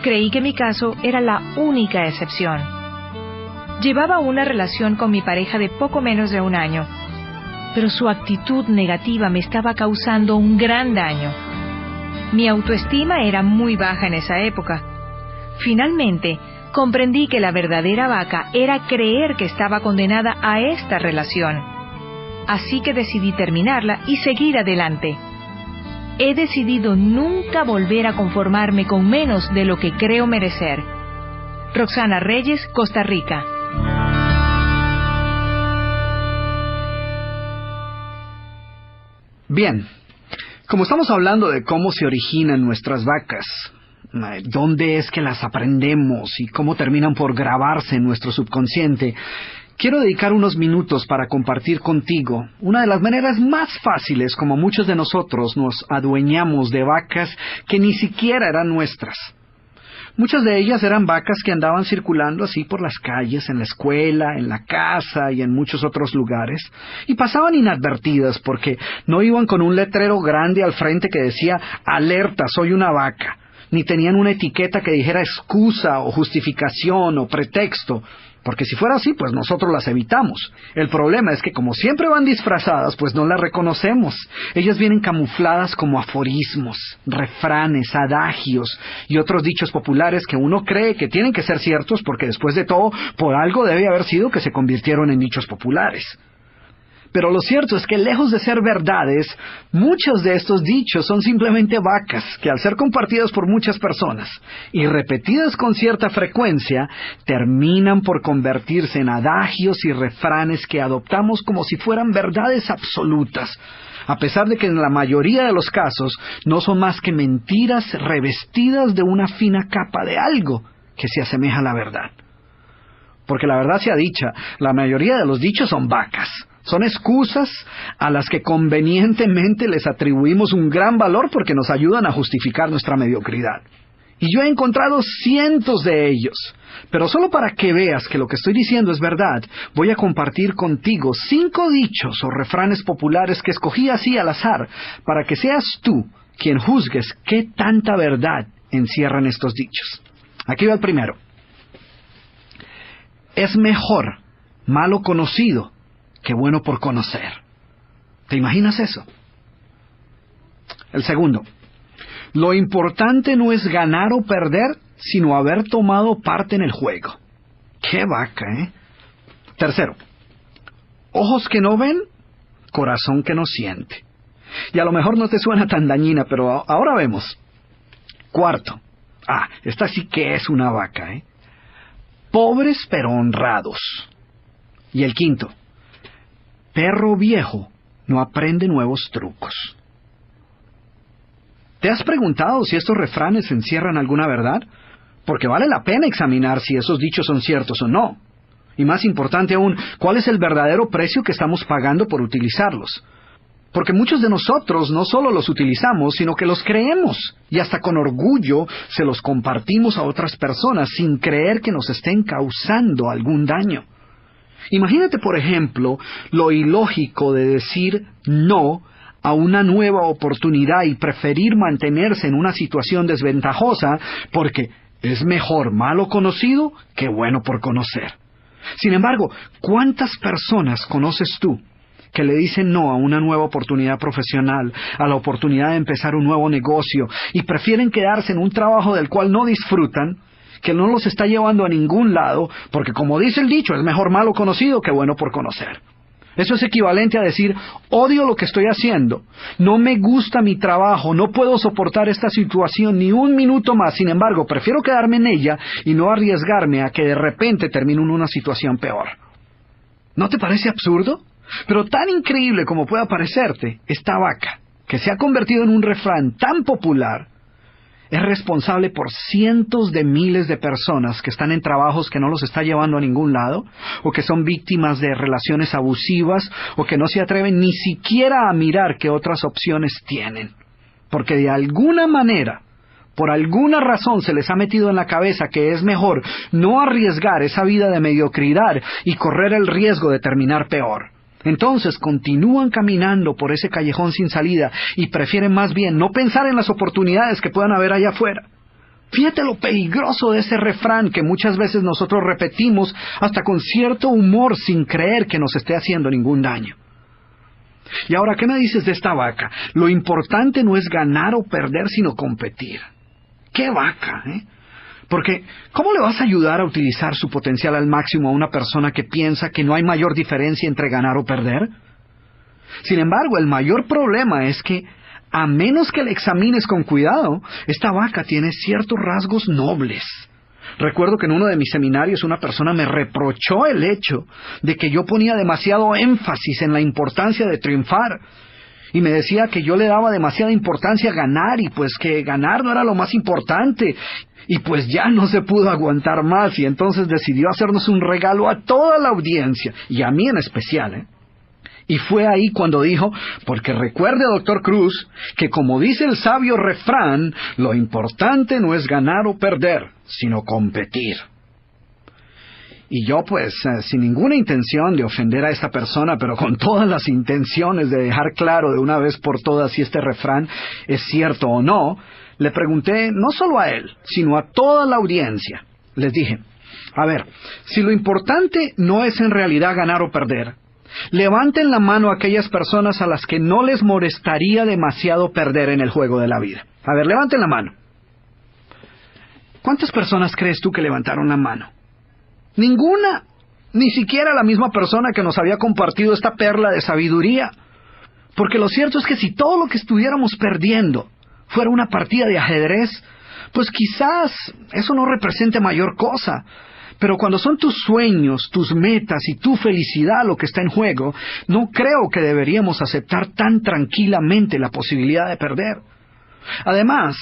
creí que mi caso era la única excepción. Llevaba una relación con mi pareja de poco menos de un año, pero su actitud negativa me estaba causando un gran daño. Mi autoestima era muy baja en esa época. Finalmente, comprendí que la verdadera vaca era creer que estaba condenada a esta relación. Así que decidí terminarla y seguir adelante. He decidido nunca volver a conformarme con menos de lo que creo merecer. Roxana Reyes, Costa Rica. Bien, como estamos hablando de cómo se originan nuestras vacas, dónde es que las aprendemos y cómo terminan por grabarse en nuestro subconsciente, quiero dedicar unos minutos para compartir contigo una de las maneras más fáciles como muchos de nosotros nos adueñamos de vacas que ni siquiera eran nuestras. Muchas de ellas eran vacas que andaban circulando así por las calles, en la escuela, en la casa y en muchos otros lugares, y pasaban inadvertidas porque no iban con un letrero grande al frente que decía «Alerta, soy una vaca», ni tenían una etiqueta que dijera excusa o justificación o pretexto, porque si fuera así, pues nosotros las evitamos. El problema es que como siempre van disfrazadas, pues no las reconocemos. Ellas vienen camufladas como aforismos, refranes, adagios y otros dichos populares que uno cree que tienen que ser ciertos porque después de todo, por algo debe haber sido que se convirtieron en dichos populares. Pero lo cierto es que lejos de ser verdades, muchos de estos dichos son simplemente vacas que al ser compartidas por muchas personas y repetidas con cierta frecuencia, terminan por convertirse en adagios y refranes que adoptamos como si fueran verdades absolutas, a pesar de que en la mayoría de los casos no son más que mentiras revestidas de una fina capa de algo que se asemeja a la verdad. Porque la verdad sea dicha, la mayoría de los dichos son vacas. Son excusas a las que convenientemente les atribuimos un gran valor porque nos ayudan a justificar nuestra mediocridad. Y yo he encontrado cientos de ellos. Pero solo para que veas que lo que estoy diciendo es verdad, voy a compartir contigo 5 dichos o refranes populares que escogí así al azar, para que seas tú quien juzgues qué tanta verdad encierran estos dichos. Aquí va el primero. Es mejor malo conocido que bueno por conocer. ¿Te imaginas eso? El segundo. Lo importante no es ganar o perder, sino haber tomado parte en el juego. ¡Qué vaca, eh! Tercero. Ojos que no ven, corazón que no siente. Y a lo mejor no te suena tan dañina, pero ahora vemos. Cuarto. Esta sí que es una vaca, eh. Pobres pero honrados. Y el quinto. Perro viejo no aprende nuevos trucos. ¿Te has preguntado si estos refranes encierran alguna verdad? Porque vale la pena examinar si esos dichos son ciertos o no. Y más importante aún, ¿cuál es el verdadero precio que estamos pagando por utilizarlos? Porque muchos de nosotros no solo los utilizamos, sino que los creemos. Y hasta con orgullo se los compartimos a otras personas sin creer que nos estén causando algún daño. Imagínate, por ejemplo, lo ilógico de decir no a una nueva oportunidad y preferir mantenerse en una situación desventajosa porque es mejor malo conocido que bueno por conocer. Sin embargo, ¿cuántas personas conoces tú que le dicen no a una nueva oportunidad profesional, a la oportunidad de empezar un nuevo negocio y prefieren quedarse en un trabajo del cual no disfrutan que no los está llevando a ningún lado, porque como dice el dicho, es mejor malo conocido que bueno por conocer. Eso es equivalente a decir, odio lo que estoy haciendo, no me gusta mi trabajo, no puedo soportar esta situación ni un minuto más, sin embargo, prefiero quedarme en ella y no arriesgarme a que de repente termine en una situación peor. ¿No te parece absurdo? Pero tan increíble como pueda parecerte, esta vaca, que se ha convertido en un refrán tan popular, es responsable por cientos de miles de personas que están en trabajos que no los está llevando a ningún lado, o que son víctimas de relaciones abusivas, o que no se atreven ni siquiera a mirar qué otras opciones tienen. Porque de alguna manera, por alguna razón se les ha metido en la cabeza que es mejor no arriesgar esa vida de mediocridad y correr el riesgo de terminar peor. Entonces continúan caminando por ese callejón sin salida y prefieren más bien no pensar en las oportunidades que puedan haber allá afuera. Fíjate lo peligroso de ese refrán que muchas veces nosotros repetimos hasta con cierto humor sin creer que nos esté haciendo ningún daño. Y ahora, ¿qué me dices de esta vaca? Lo importante no es ganar o perder, sino competir. ¡Qué vaca, eh! Porque, ¿cómo le vas a ayudar a utilizar su potencial al máximo a una persona que piensa que no hay mayor diferencia entre ganar o perder? Sin embargo, el mayor problema es que, a menos que la examines con cuidado, esta vaca tiene ciertos rasgos nobles. Recuerdo que en uno de mis seminarios una persona me reprochó el hecho de que yo ponía demasiado énfasis en la importancia de triunfar. Y me decía que yo le daba demasiada importancia a ganar y pues que ganar no era lo más importante. Y pues ya no se pudo aguantar más y entonces decidió hacernos un regalo a toda la audiencia y a mí en especial, ¿eh? Y fue ahí cuando dijo, porque recuerde, Dr. Cruz, que como dice el sabio refrán, lo importante no es ganar o perder, sino competir. Y yo pues, sin ninguna intención de ofender a esta persona, pero con todas las intenciones de dejar claro de una vez por todas si este refrán es cierto o no, le pregunté no solo a él, sino a toda la audiencia. Les dije, a ver, si lo importante no es en realidad ganar o perder, levanten la mano a aquellas personas a las que no les molestaría demasiado perder en el juego de la vida. A ver, levanten la mano. ¿Cuántas personas crees tú que levantaron la mano? Ninguna, ni siquiera la misma persona que nos había compartido esta perla de sabiduría. Porque lo cierto es que si todo lo que estuviéramos perdiendo fuera una partida de ajedrez, pues quizás eso no represente mayor cosa. Pero cuando son tus sueños, tus metas y tu felicidad lo que está en juego, no creo que deberíamos aceptar tan tranquilamente la posibilidad de perder. Además,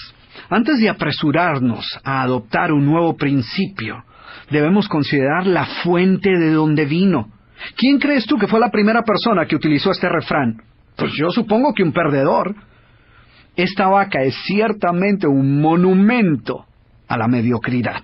antes de apresurarnos a adoptar un nuevo principio, debemos considerar la fuente de donde vino. ¿Quién crees tú que fue la primera persona que utilizó este refrán? Pues yo supongo que un perdedor. Esta vaca es ciertamente un monumento a la mediocridad.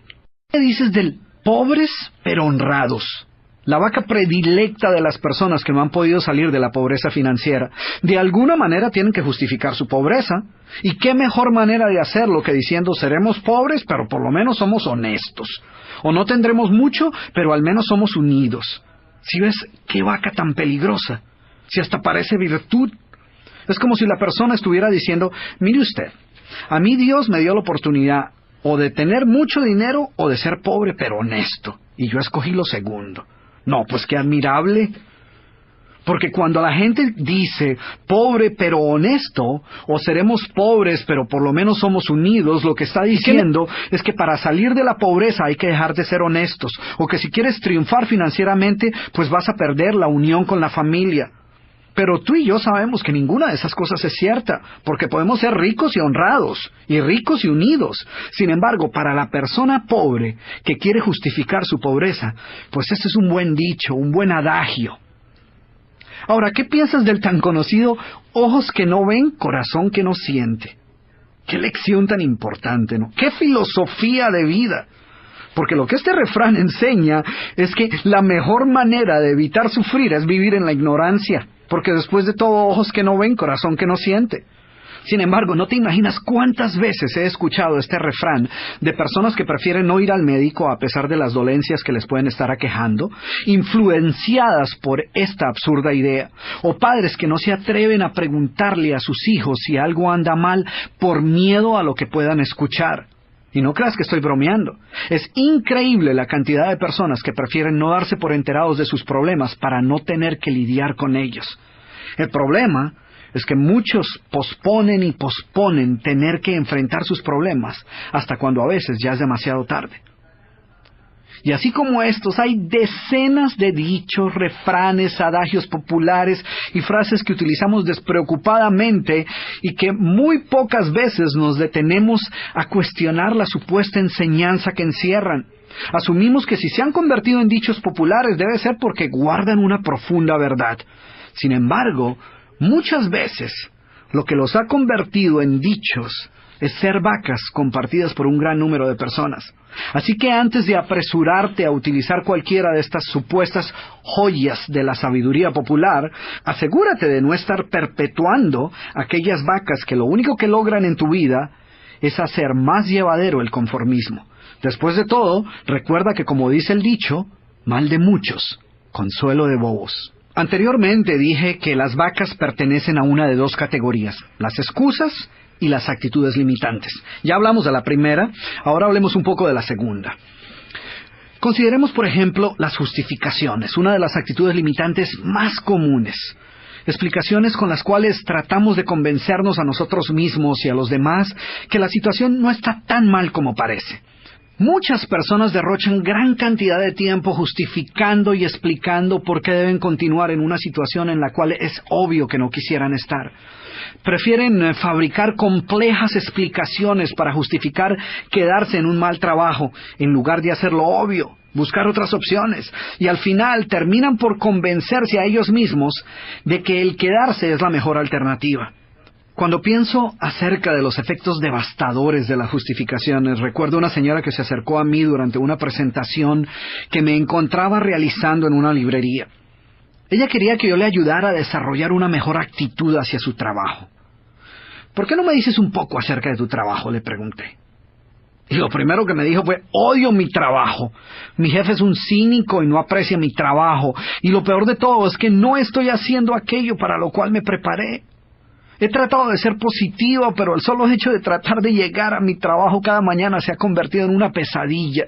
¿Qué dices del pobres pero honrados? La vaca predilecta de las personas que no han podido salir de la pobreza financiera. De alguna manera tienen que justificar su pobreza. ¿Y qué mejor manera de hacerlo que diciendo seremos pobres pero por lo menos somos honestos? O no tendremos mucho, pero al menos somos unidos. ¿Sí ves qué vaca tan peligrosa? Si hasta parece virtud. Es como si la persona estuviera diciendo, mire usted, a mí Dios me dio la oportunidad o de tener mucho dinero o de ser pobre pero honesto. Y yo escogí lo segundo. No, pues qué admirable. Porque cuando la gente dice pobre pero honesto, o seremos pobres pero por lo menos somos unidos, lo que está diciendo es que para salir de la pobreza hay que dejar de ser honestos, o que si quieres triunfar financieramente, pues vas a perder la unión con la familia. Pero tú y yo sabemos que ninguna de esas cosas es cierta, porque podemos ser ricos y honrados, y ricos y unidos. Sin embargo, para la persona pobre que quiere justificar su pobreza, pues ese es un buen dicho, un buen adagio. Ahora, ¿qué piensas del tan conocido ojos que no ven, corazón que no siente? Qué lección tan importante, ¿no? Qué filosofía de vida. Porque lo que este refrán enseña es que la mejor manera de evitar sufrir es vivir en la ignorancia. Porque después de todo, ojos que no ven, corazón que no siente. Sin embargo, no te imaginas cuántas veces he escuchado este refrán de personas que prefieren no ir al médico a pesar de las dolencias que les pueden estar aquejando, influenciadas por esta absurda idea, o padres que no se atreven a preguntarle a sus hijos si algo anda mal por miedo a lo que puedan escuchar. Y no creas que estoy bromeando. Es increíble la cantidad de personas que prefieren no darse por enterados de sus problemas para no tener que lidiar con ellos. El problema es que muchos posponen y posponen tener que enfrentar sus problemas hasta cuando a veces ya es demasiado tarde. Y así como estos, hay decenas de dichos, refranes, adagios populares y frases que utilizamos despreocupadamente y que muy pocas veces nos detenemos a cuestionar la supuesta enseñanza que encierran. Asumimos que si se han convertido en dichos populares debe ser porque guardan una profunda verdad. Sin embargo, muchas veces lo que los ha convertido en dichos es ser vacas compartidas por un gran número de personas. Así que antes de apresurarte a utilizar cualquiera de estas supuestas joyas de la sabiduría popular, asegúrate de no estar perpetuando aquellas vacas que lo único que logran en tu vida es hacer más llevadero el conformismo. Después de todo, recuerda que como dice el dicho, mal de muchos, consuelo de bobos. Anteriormente dije que las vacas pertenecen a una de dos categorías, las excusas y las actitudes limitantes. Ya hablamos de la primera, ahora hablemos un poco de la segunda. Consideremos, por ejemplo, las justificaciones, una de las actitudes limitantes más comunes. Explicaciones con las cuales tratamos de convencernos a nosotros mismos y a los demás que la situación no está tan mal como parece. Muchas personas derrochan gran cantidad de tiempo justificando y explicando por qué deben continuar en una situación en la cual es obvio que no quisieran estar. Prefieren fabricar complejas explicaciones para justificar quedarse en un mal trabajo, en lugar de hacer lo obvio, buscar otras opciones, y al final terminan por convencerse a ellos mismos de que el quedarse es la mejor alternativa. Cuando pienso acerca de los efectos devastadores de las justificaciones, recuerdo una señora que se acercó a mí durante una presentación que me encontraba realizando en una librería. Ella quería que yo le ayudara a desarrollar una mejor actitud hacia su trabajo. ¿Por qué no me dices un poco acerca de tu trabajo?, le pregunté. Y lo primero que me dijo fue, odio mi trabajo. Mi jefe es un cínico y no aprecia mi trabajo. Y lo peor de todo es que no estoy haciendo aquello para lo cual me preparé. He tratado de ser positivo, pero el solo hecho de tratar de llegar a mi trabajo cada mañana se ha convertido en una pesadilla.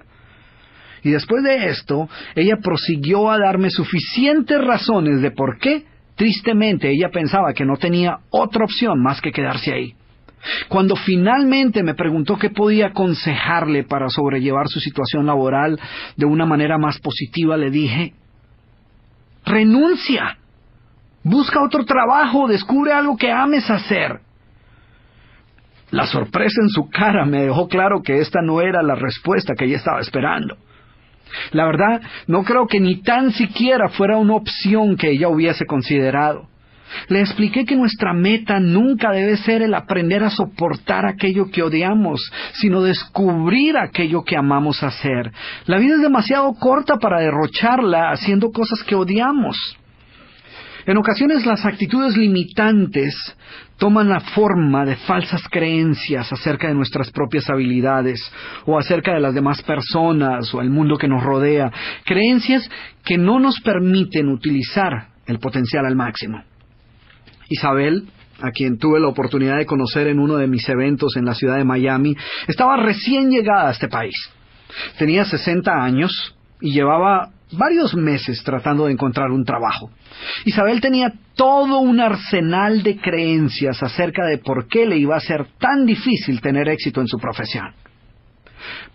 Y después de esto, ella prosiguió a darme suficientes razones de por qué, tristemente, ella pensaba que no tenía otra opción más que quedarse ahí. Cuando finalmente me preguntó qué podía aconsejarle para sobrellevar su situación laboral de una manera más positiva, le dije, ¡renuncia! Busca otro trabajo, descubre algo que ames hacer. La sorpresa en su cara me dejó claro que esta no era la respuesta que ella estaba esperando. La verdad, no creo que ni tan siquiera fuera una opción que ella hubiese considerado. Le expliqué que nuestra meta nunca debe ser el aprender a soportar aquello que odiamos, sino descubrir aquello que amamos hacer. La vida es demasiado corta para derrocharla haciendo cosas que odiamos. En ocasiones las actitudes limitantes toman la forma de falsas creencias acerca de nuestras propias habilidades o acerca de las demás personas o el mundo que nos rodea. Creencias que no nos permiten utilizar el potencial al máximo. Isabel, a quien tuve la oportunidad de conocer en uno de mis eventos en la ciudad de Miami, estaba recién llegada a este país. Tenía 60 años y llevaba varios meses tratando de encontrar un trabajo. Isabel tenía todo un arsenal de creencias acerca de por qué le iba a ser tan difícil tener éxito en su profesión.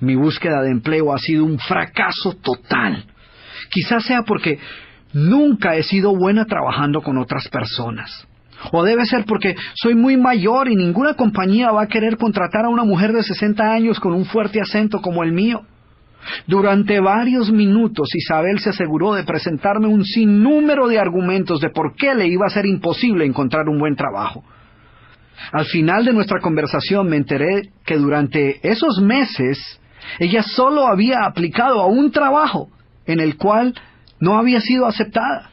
Mi búsqueda de empleo ha sido un fracaso total. Quizás sea porque nunca he sido buena trabajando con otras personas. O debe ser porque soy muy mayor y ninguna compañía va a querer contratar a una mujer de 60 años con un fuerte acento como el mío. Durante varios minutos Isabel se aseguró de presentarme un sinnúmero de argumentos de por qué le iba a ser imposible encontrar un buen trabajo. Al final de nuestra conversación me enteré que durante esos meses ella solo había aplicado a un trabajo en el cual no había sido aceptada.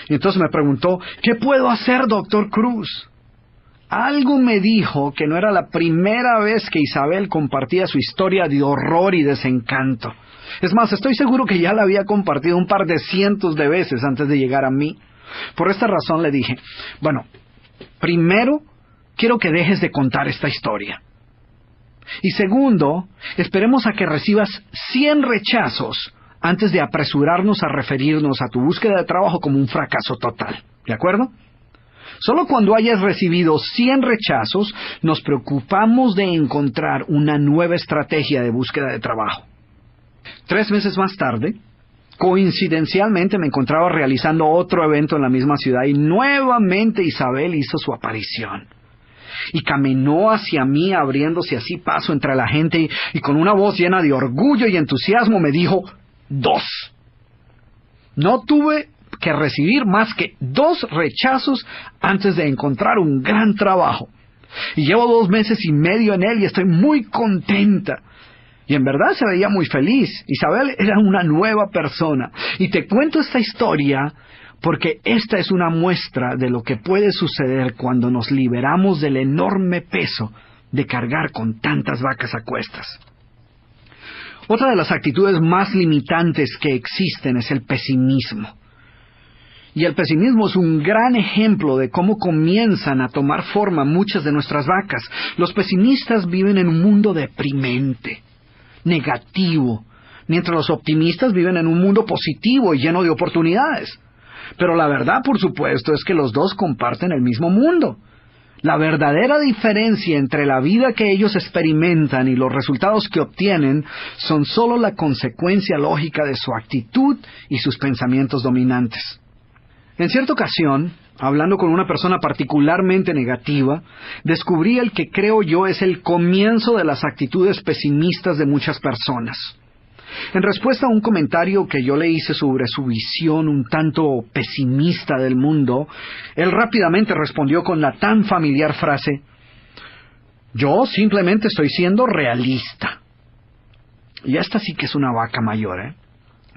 Y entonces me preguntó, ¿qué puedo hacer, doctor Cruz? Algo me dijo que no era la primera vez que Isabel compartía su historia de horror y desencanto. Es más, estoy seguro que ya la había compartido un par de cientos de veces antes de llegar a mí. Por esta razón le dije, bueno, primero quiero que dejes de contar esta historia. Y segundo, esperemos a que recibas 100 rechazos antes de apresurarnos a referirnos a tu búsqueda de trabajo como un fracaso total. ¿De acuerdo? Solo cuando hayas recibido 100 rechazos, nos preocupamos de encontrar una nueva estrategia de búsqueda de trabajo. 3 meses más tarde, coincidencialmente me encontraba realizando otro evento en la misma ciudad y nuevamente Isabel hizo su aparición. Y caminó hacia mí abriéndose así paso entre la gente y con una voz llena de orgullo y entusiasmo me dijo: 2. No tuve que recibir más que 2 rechazos antes de encontrar un gran trabajo. Y llevo 2 meses y medio en él y estoy muy contenta. Y en verdad se veía muy feliz. Isabel era una nueva persona. Y te cuento esta historia porque esta es una muestra de lo que puede suceder cuando nos liberamos del enorme peso de cargar con tantas vacas a cuestas. Otra de las actitudes más limitantes que existen es el pesimismo. Y el pesimismo es un gran ejemplo de cómo comienzan a tomar forma muchas de nuestras vacas. Los pesimistas viven en un mundo deprimente, negativo, mientras los optimistas viven en un mundo positivo y lleno de oportunidades. Pero la verdad, por supuesto, es que los dos comparten el mismo mundo. La verdadera diferencia entre la vida que ellos experimentan y los resultados que obtienen son solo la consecuencia lógica de su actitud y sus pensamientos dominantes. En cierta ocasión, hablando con una persona particularmente negativa, descubrí el que creo yo es el comienzo de las actitudes pesimistas de muchas personas. En respuesta a un comentario que yo le hice sobre su visión un tanto pesimista del mundo, él rápidamente respondió con la tan familiar frase: yo simplemente estoy siendo realista. Y esta sí que es una vaca mayor, ¿eh?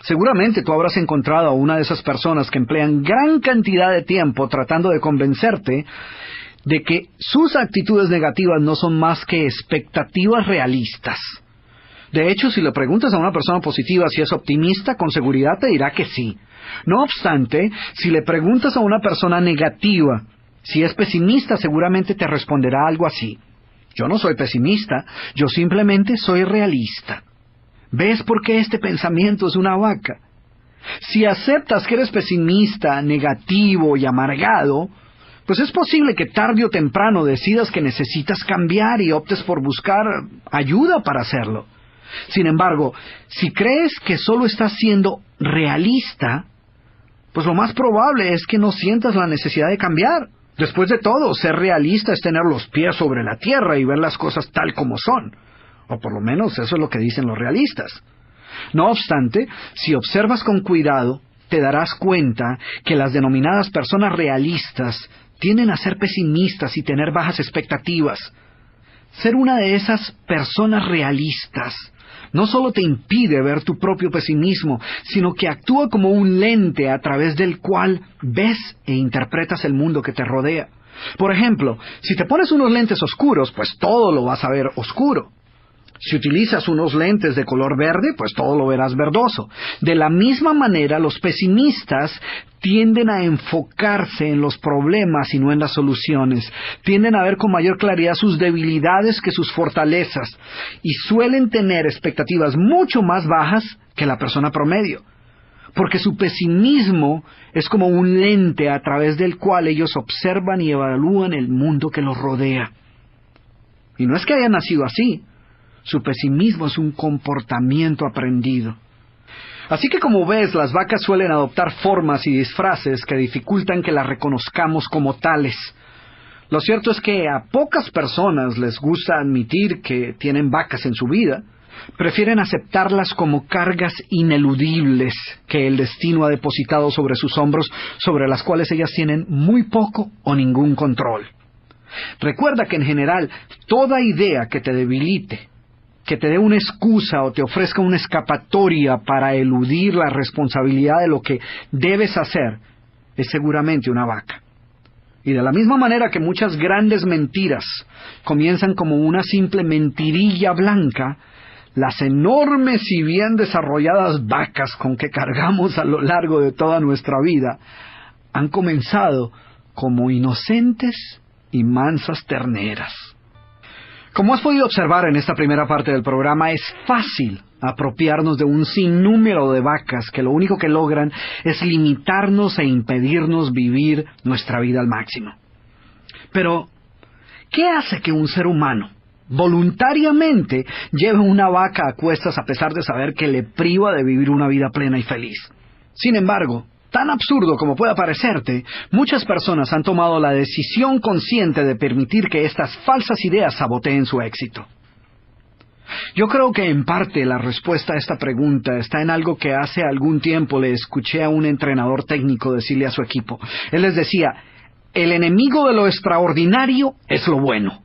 Seguramente tú habrás encontrado a una de esas personas que emplean gran cantidad de tiempo tratando de convencerte de que sus actitudes negativas no son más que expectativas realistas. De hecho, si le preguntas a una persona positiva si es optimista, con seguridad te dirá que sí. No obstante, si le preguntas a una persona negativa si es pesimista, seguramente te responderá algo así: yo no soy pesimista, yo simplemente soy realista. ¿Ves por qué este pensamiento es una vaca? Si aceptas que eres pesimista, negativo y amargado, pues es posible que tarde o temprano decidas que necesitas cambiar y optes por buscar ayuda para hacerlo. Sin embargo, si crees que solo estás siendo realista, pues lo más probable es que no sientas la necesidad de cambiar. Después de todo, ser realista es tener los pies sobre la tierra y ver las cosas tal como son. O por lo menos eso es lo que dicen los realistas. No obstante, si observas con cuidado, te darás cuenta que las denominadas personas realistas tienden a ser pesimistas y tener bajas expectativas. Ser una de esas personas realistas no solo te impide ver tu propio pesimismo, sino que actúa como un lente a través del cual ves e interpretas el mundo que te rodea. Por ejemplo, si te pones unos lentes oscuros, pues todo lo vas a ver oscuro. Si utilizas unos lentes de color verde, pues todo lo verás verdoso. De la misma manera, los pesimistas tienden a enfocarse en los problemas y no en las soluciones. Tienden a ver con mayor claridad sus debilidades que sus fortalezas. Y suelen tener expectativas mucho más bajas que la persona promedio. Porque su pesimismo es como un lente a través del cual ellos observan y evalúan el mundo que los rodea. Y no es que hayan nacido así. Su pesimismo es un comportamiento aprendido. Así que como ves, las vacas suelen adoptar formas y disfraces que dificultan que las reconozcamos como tales. Lo cierto es que a pocas personas les gusta admitir que tienen vacas en su vida. Prefieren aceptarlas como cargas ineludibles que el destino ha depositado sobre sus hombros, sobre las cuales ellas tienen muy poco o ningún control. Recuerda que en general, toda idea que te debilite, que te dé una excusa o te ofrezca una escapatoria para eludir la responsabilidad de lo que debes hacer, es seguramente una vaca. Y de la misma manera que muchas grandes mentiras comienzan como una simple mentirilla blanca, las enormes y bien desarrolladas vacas con que cargamos a lo largo de toda nuestra vida han comenzado como inocentes y mansas terneras. Como has podido observar en esta primera parte del programa, es fácil apropiarnos de un sinnúmero de vacas que lo único que logran es limitarnos e impedirnos vivir nuestra vida al máximo. Pero, ¿qué hace que un ser humano voluntariamente lleve una vaca a cuestas a pesar de saber que le priva de vivir una vida plena y feliz? Sin embargo, tan absurdo como pueda parecerte, muchas personas han tomado la decisión consciente de permitir que estas falsas ideas saboteen su éxito. Yo creo que en parte la respuesta a esta pregunta está en algo que hace algún tiempo le escuché a un entrenador técnico decirle a su equipo. Él les decía, el enemigo de lo extraordinario es lo bueno.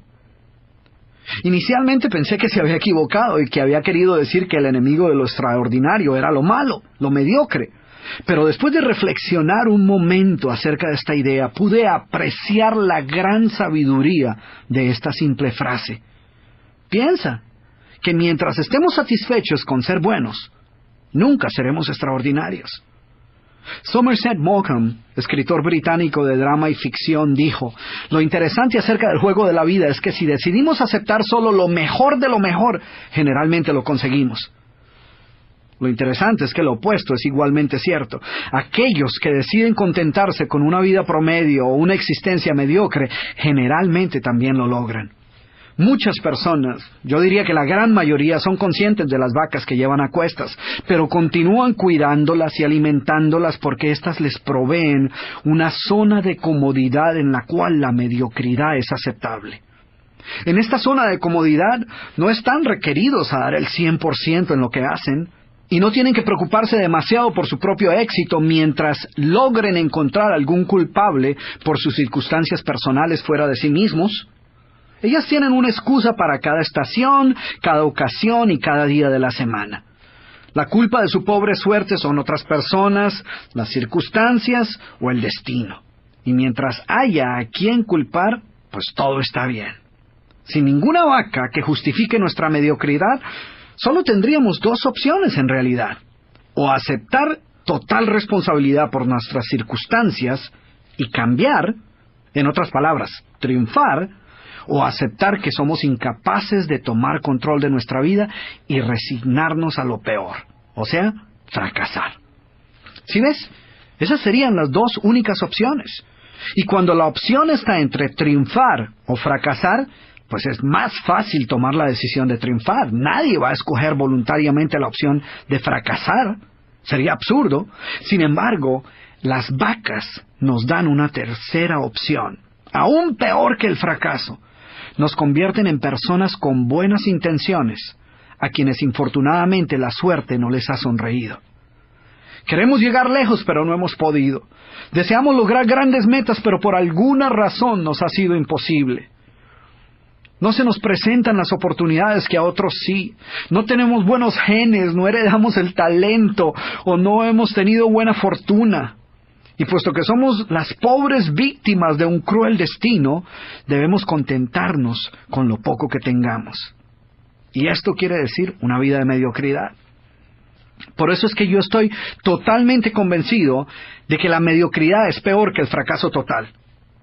Inicialmente pensé que se había equivocado y que había querido decir que el enemigo de lo extraordinario era lo malo, lo mediocre. Pero después de reflexionar un momento acerca de esta idea, pude apreciar la gran sabiduría de esta simple frase. Piensa que mientras estemos satisfechos con ser buenos, nunca seremos extraordinarios. Somerset Maugham, escritor británico de drama y ficción, dijo, lo interesante acerca del juego de la vida es que si decidimos aceptar solo lo mejor de lo mejor, generalmente lo conseguimos. Lo interesante es que lo opuesto es igualmente cierto. Aquellos que deciden contentarse con una vida promedio o una existencia mediocre, generalmente también lo logran. Muchas personas, yo diría que la gran mayoría, son conscientes de las vacas que llevan a cuestas, pero continúan cuidándolas y alimentándolas porque éstas les proveen una zona de comodidad en la cual la mediocridad es aceptable. En esta zona de comodidad no están requeridos a dar el 100% en lo que hacen, y no tienen que preocuparse demasiado por su propio éxito mientras logren encontrar algún culpable por sus circunstancias personales fuera de sí mismos. Ellas tienen una excusa para cada estación, cada ocasión y cada día de la semana. La culpa de su pobre suerte son otras personas, las circunstancias o el destino. Y mientras haya a quien culpar, pues todo está bien. Sin ninguna vaca que justifique nuestra mediocridad, solo tendríamos dos opciones en realidad. O aceptar total responsabilidad por nuestras circunstancias y cambiar, en otras palabras, triunfar, o aceptar que somos incapaces de tomar control de nuestra vida y resignarnos a lo peor, o sea, fracasar. ¿Sí ves? Esas serían las dos únicas opciones. Y cuando la opción está entre triunfar o fracasar, pues es más fácil tomar la decisión de triunfar. Nadie va a escoger voluntariamente la opción de fracasar. Sería absurdo. Sin embargo, las vacas nos dan una tercera opción, aún peor que el fracaso. Nos convierten en personas con buenas intenciones, a quienes infortunadamente la suerte no les ha sonreído. Queremos llegar lejos, pero no hemos podido. Deseamos lograr grandes metas, pero por alguna razón nos ha sido imposible. No se nos presentan las oportunidades que a otros sí. No tenemos buenos genes, no heredamos el talento o no hemos tenido buena fortuna. Y puesto que somos las pobres víctimas de un cruel destino, debemos contentarnos con lo poco que tengamos. Y esto quiere decir una vida de mediocridad. Por eso es que yo estoy totalmente convencido de que la mediocridad es peor que el fracaso total.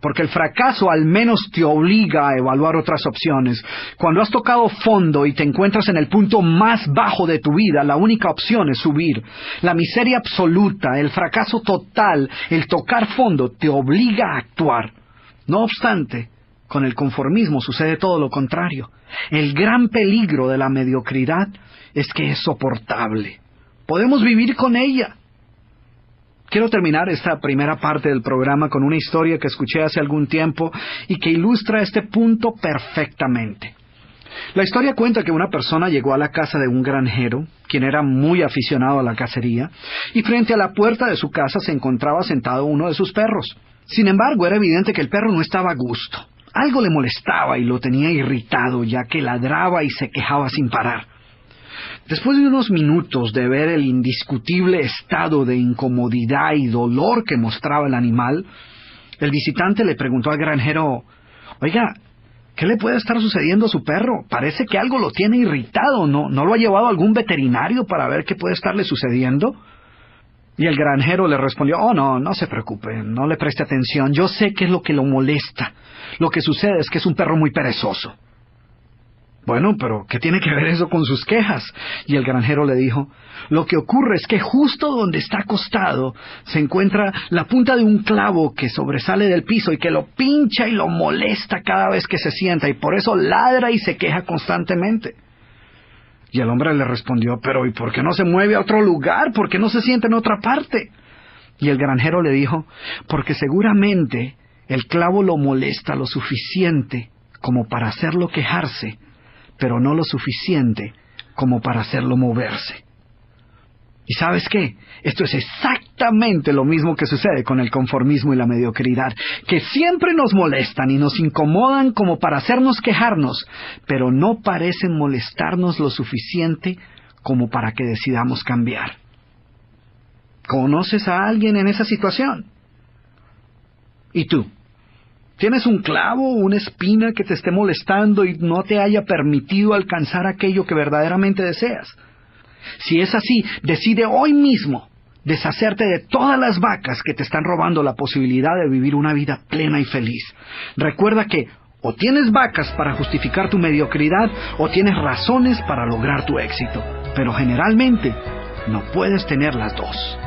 Porque el fracaso al menos te obliga a evaluar otras opciones. Cuando has tocado fondo y te encuentras en el punto más bajo de tu vida, la única opción es subir. La miseria absoluta, el fracaso total, el tocar fondo, te obliga a actuar. No obstante, con el conformismo sucede todo lo contrario. El gran peligro de la mediocridad es que es soportable. Podemos vivir con ella. Quiero terminar esta primera parte del programa con una historia que escuché hace algún tiempo y que ilustra este punto perfectamente. La historia cuenta que una persona llegó a la casa de un granjero, quien era muy aficionado a la cacería, y frente a la puerta de su casa se encontraba sentado uno de sus perros. Sin embargo, era evidente que el perro no estaba a gusto. Algo le molestaba y lo tenía irritado, ya que ladraba y se quejaba sin parar. Después de unos minutos de ver el indiscutible estado de incomodidad y dolor que mostraba el animal, el visitante le preguntó al granjero, «Oiga, ¿qué le puede estar sucediendo a su perro? Parece que algo lo tiene irritado, ¿no lo ha llevado a algún veterinario para ver qué puede estarle sucediendo?» Y el granjero le respondió, «Oh, no se preocupe, no le preste atención, yo sé qué es lo que lo molesta. Lo que sucede es que es un perro muy perezoso». Bueno, pero ¿qué tiene que ver eso con sus quejas? Y el granjero le dijo, lo que ocurre es que justo donde está acostado se encuentra la punta de un clavo que sobresale del piso y que lo pincha y lo molesta cada vez que se sienta y por eso ladra y se queja constantemente. Y el hombre le respondió, pero ¿y por qué no se mueve a otro lugar? ¿Por qué no se sienta en otra parte? Y el granjero le dijo, porque seguramente el clavo lo molesta lo suficiente como para hacerlo quejarse, pero no lo suficiente como para hacerlo moverse. ¿Y sabes qué? Esto es exactamente lo mismo que sucede con el conformismo y la mediocridad, que siempre nos molestan y nos incomodan como para hacernos quejarnos, pero no parecen molestarnos lo suficiente como para que decidamos cambiar. ¿Conoces a alguien en esa situación? ¿Y tú? ¿Tienes un clavo o una espina que te esté molestando y no te haya permitido alcanzar aquello que verdaderamente deseas? Si es así, decide hoy mismo deshacerte de todas las vacas que te están robando la posibilidad de vivir una vida plena y feliz. Recuerda que o tienes vacas para justificar tu mediocridad o tienes razones para lograr tu éxito, pero generalmente no puedes tener las dos.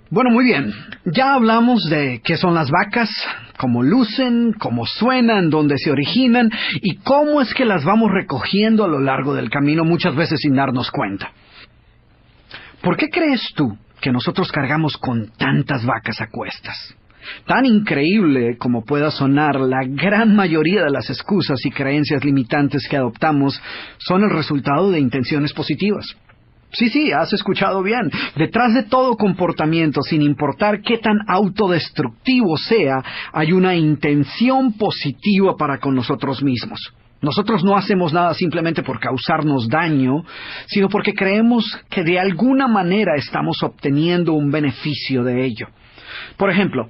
Bueno, muy bien. Ya hablamos de qué son las vacas, cómo lucen, cómo suenan, dónde se originan y cómo es que las vamos recogiendo a lo largo del camino, muchas veces sin darnos cuenta. ¿Por qué crees tú que nosotros cargamos con tantas vacas a cuestas? Tan increíble como pueda sonar, la gran mayoría de las excusas y creencias limitantes que adoptamos son el resultado de intenciones positivas. Sí, has escuchado bien. Detrás de todo comportamiento, sin importar qué tan autodestructivo sea, hay una intención positiva para con nosotros mismos. Nosotros no hacemos nada simplemente por causarnos daño, sino porque creemos que de alguna manera estamos obteniendo un beneficio de ello. Por ejemplo,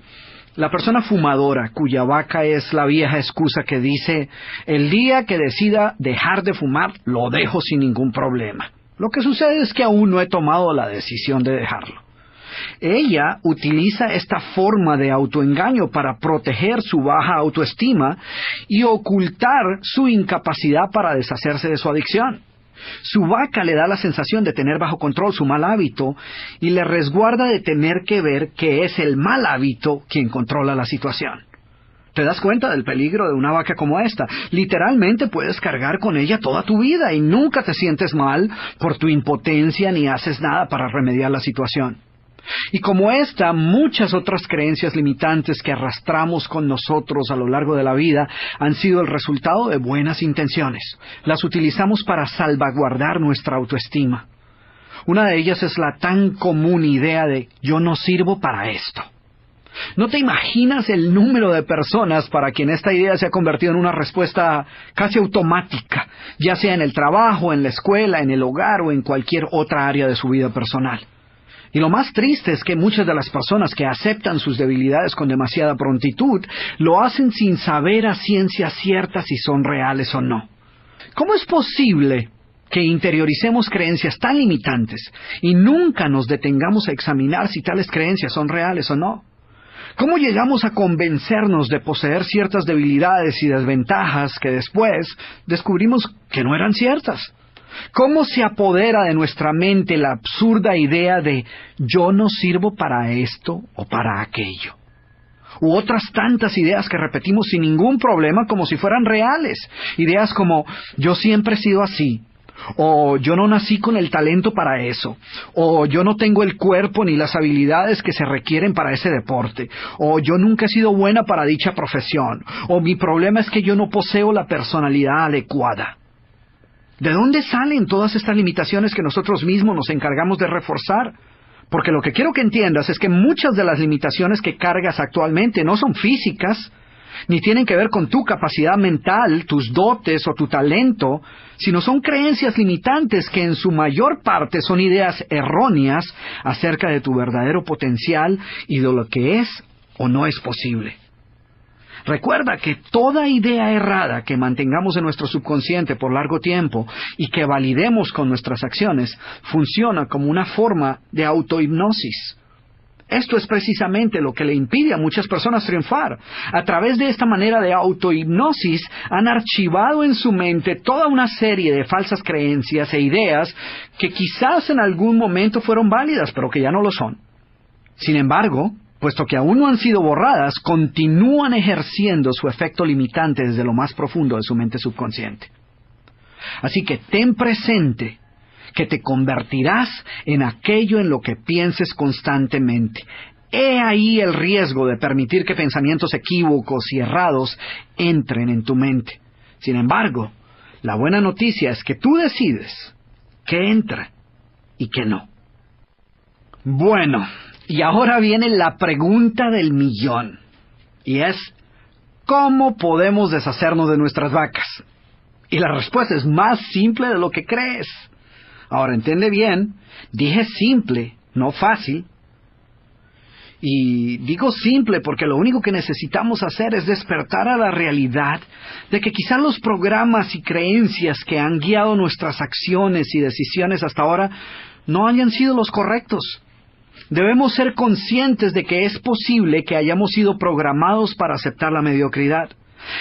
la persona fumadora cuya vaca es la vieja excusa que dice, el día que decida dejar de fumar, lo dejo sin ningún problema. Lo que sucede es que aún no he tomado la decisión de dejarlo. Ella utiliza esta forma de autoengaño para proteger su baja autoestima y ocultar su incapacidad para deshacerse de su adicción. Su vaca le da la sensación de tener bajo control su mal hábito y le resguarda de tener que ver que es el mal hábito quien controla la situación. ¿Te das cuenta del peligro de una vaca como esta? Literalmente puedes cargar con ella toda tu vida y nunca te sientes mal por tu impotencia ni haces nada para remediar la situación. Y como esta, muchas otras creencias limitantes que arrastramos con nosotros a lo largo de la vida han sido el resultado de buenas intenciones. Las utilizamos para salvaguardar nuestra autoestima. Una de ellas es la tan común idea de yo no sirvo para esto. ¿No te imaginas el número de personas para quien esta idea se ha convertido en una respuesta casi automática, ya sea en el trabajo, en la escuela, en el hogar o en cualquier otra área de su vida personal? Y lo más triste es que muchas de las personas que aceptan sus debilidades con demasiada prontitud lo hacen sin saber a ciencia cierta si son reales o no. ¿Cómo es posible que interioricemos creencias tan limitantes y nunca nos detengamos a examinar si tales creencias son reales o no? ¿Cómo llegamos a convencernos de poseer ciertas debilidades y desventajas que después descubrimos que no eran ciertas? ¿Cómo se apodera de nuestra mente la absurda idea de yo no sirvo para esto o para aquello? U otras tantas ideas que repetimos sin ningún problema como si fueran reales. Ideas como yo siempre he sido así, o yo no nací con el talento para eso, o yo no tengo el cuerpo ni las habilidades que se requieren para ese deporte, o yo nunca he sido buena para dicha profesión, o mi problema es que yo no poseo la personalidad adecuada. ¿De dónde salen todas estas limitaciones que nosotros mismos nos encargamos de reforzar? Porque lo que quiero que entiendas es que muchas de las limitaciones que cargas actualmente no son físicas, ni tienen que ver con tu capacidad mental, tus dotes o tu talento, sino son creencias limitantes que en su mayor parte son ideas erróneas acerca de tu verdadero potencial y de lo que es o no es posible. Recuerda que toda idea errada que mantengamos en nuestro subconsciente por largo tiempo y que validemos con nuestras acciones funciona como una forma de autohipnosis. Esto es precisamente lo que le impide a muchas personas triunfar. A través de esta manera de autohipnosis han archivado en su mente toda una serie de falsas creencias e ideas que quizás en algún momento fueron válidas, pero que ya no lo son. Sin embargo, puesto que aún no han sido borradas, continúan ejerciendo su efecto limitante desde lo más profundo de su mente subconsciente. Así que ten presente que te convertirás en aquello en lo que pienses constantemente. He ahí el riesgo de permitir que pensamientos equívocos y errados entren en tu mente. Sin embargo, la buena noticia es que tú decides qué entra y qué no. Bueno, y ahora viene la pregunta del millón. Y es, ¿cómo podemos deshacernos de nuestras vacas? Y la respuesta es más simple de lo que crees. Ahora, entiende bien, dije simple, no fácil. Y digo simple porque lo único que necesitamos hacer es despertar a la realidad de que quizá los programas y creencias que han guiado nuestras acciones y decisiones hasta ahora no hayan sido los correctos. Debemos ser conscientes de que es posible que hayamos sido programados para aceptar la mediocridad.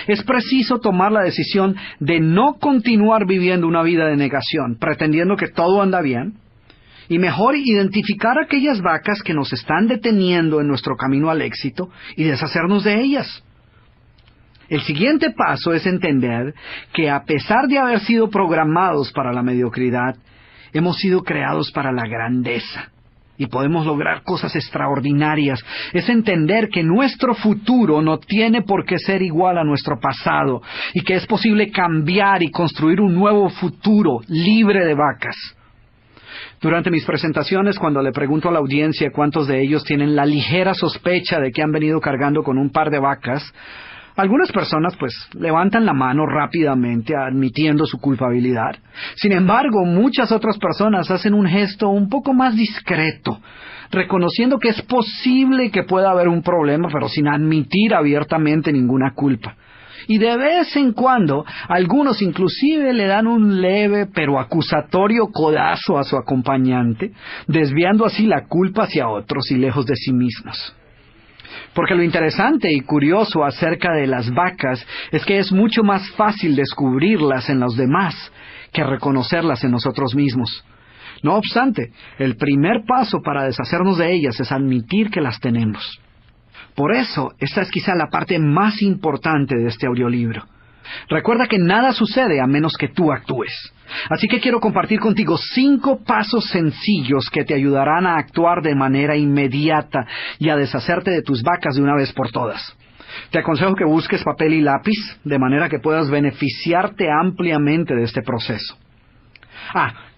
Es preciso tomar la decisión de no continuar viviendo una vida de negación, pretendiendo que todo anda bien, y mejor identificar aquellas vacas que nos están deteniendo en nuestro camino al éxito y deshacernos de ellas. El siguiente paso es entender que a pesar de haber sido programados para la mediocridad, hemos sido creados para la grandeza. Y podemos lograr cosas extraordinarias. Es entender que nuestro futuro no tiene por qué ser igual a nuestro pasado, y que es posible cambiar y construir un nuevo futuro libre de vacas. Durante mis presentaciones, cuando le pregunto a la audiencia cuántos de ellos tienen la ligera sospecha de que han venido cargando con un par de vacas, algunas personas levantan la mano rápidamente admitiendo su culpabilidad. Sin embargo, muchas otras personas hacen un gesto un poco más discreto, reconociendo que es posible que pueda haber un problema, pero sin admitir abiertamente ninguna culpa. Y de vez en cuando, algunos inclusive le dan un leve pero acusatorio codazo a su acompañante, desviando así la culpa hacia otros y lejos de sí mismos. Porque lo interesante y curioso acerca de las vacas es que es mucho más fácil descubrirlas en los demás que reconocerlas en nosotros mismos. No obstante, el primer paso para deshacernos de ellas es admitir que las tenemos. Por eso, esta es quizá la parte más importante de este audiolibro. Recuerda que nada sucede a menos que tú actúes. Así que quiero compartir contigo 5 pasos sencillos que te ayudarán a actuar de manera inmediata y a deshacerte de tus vacas de una vez por todas. Te aconsejo que busques papel y lápiz, de manera que puedas beneficiarte ampliamente de este proceso.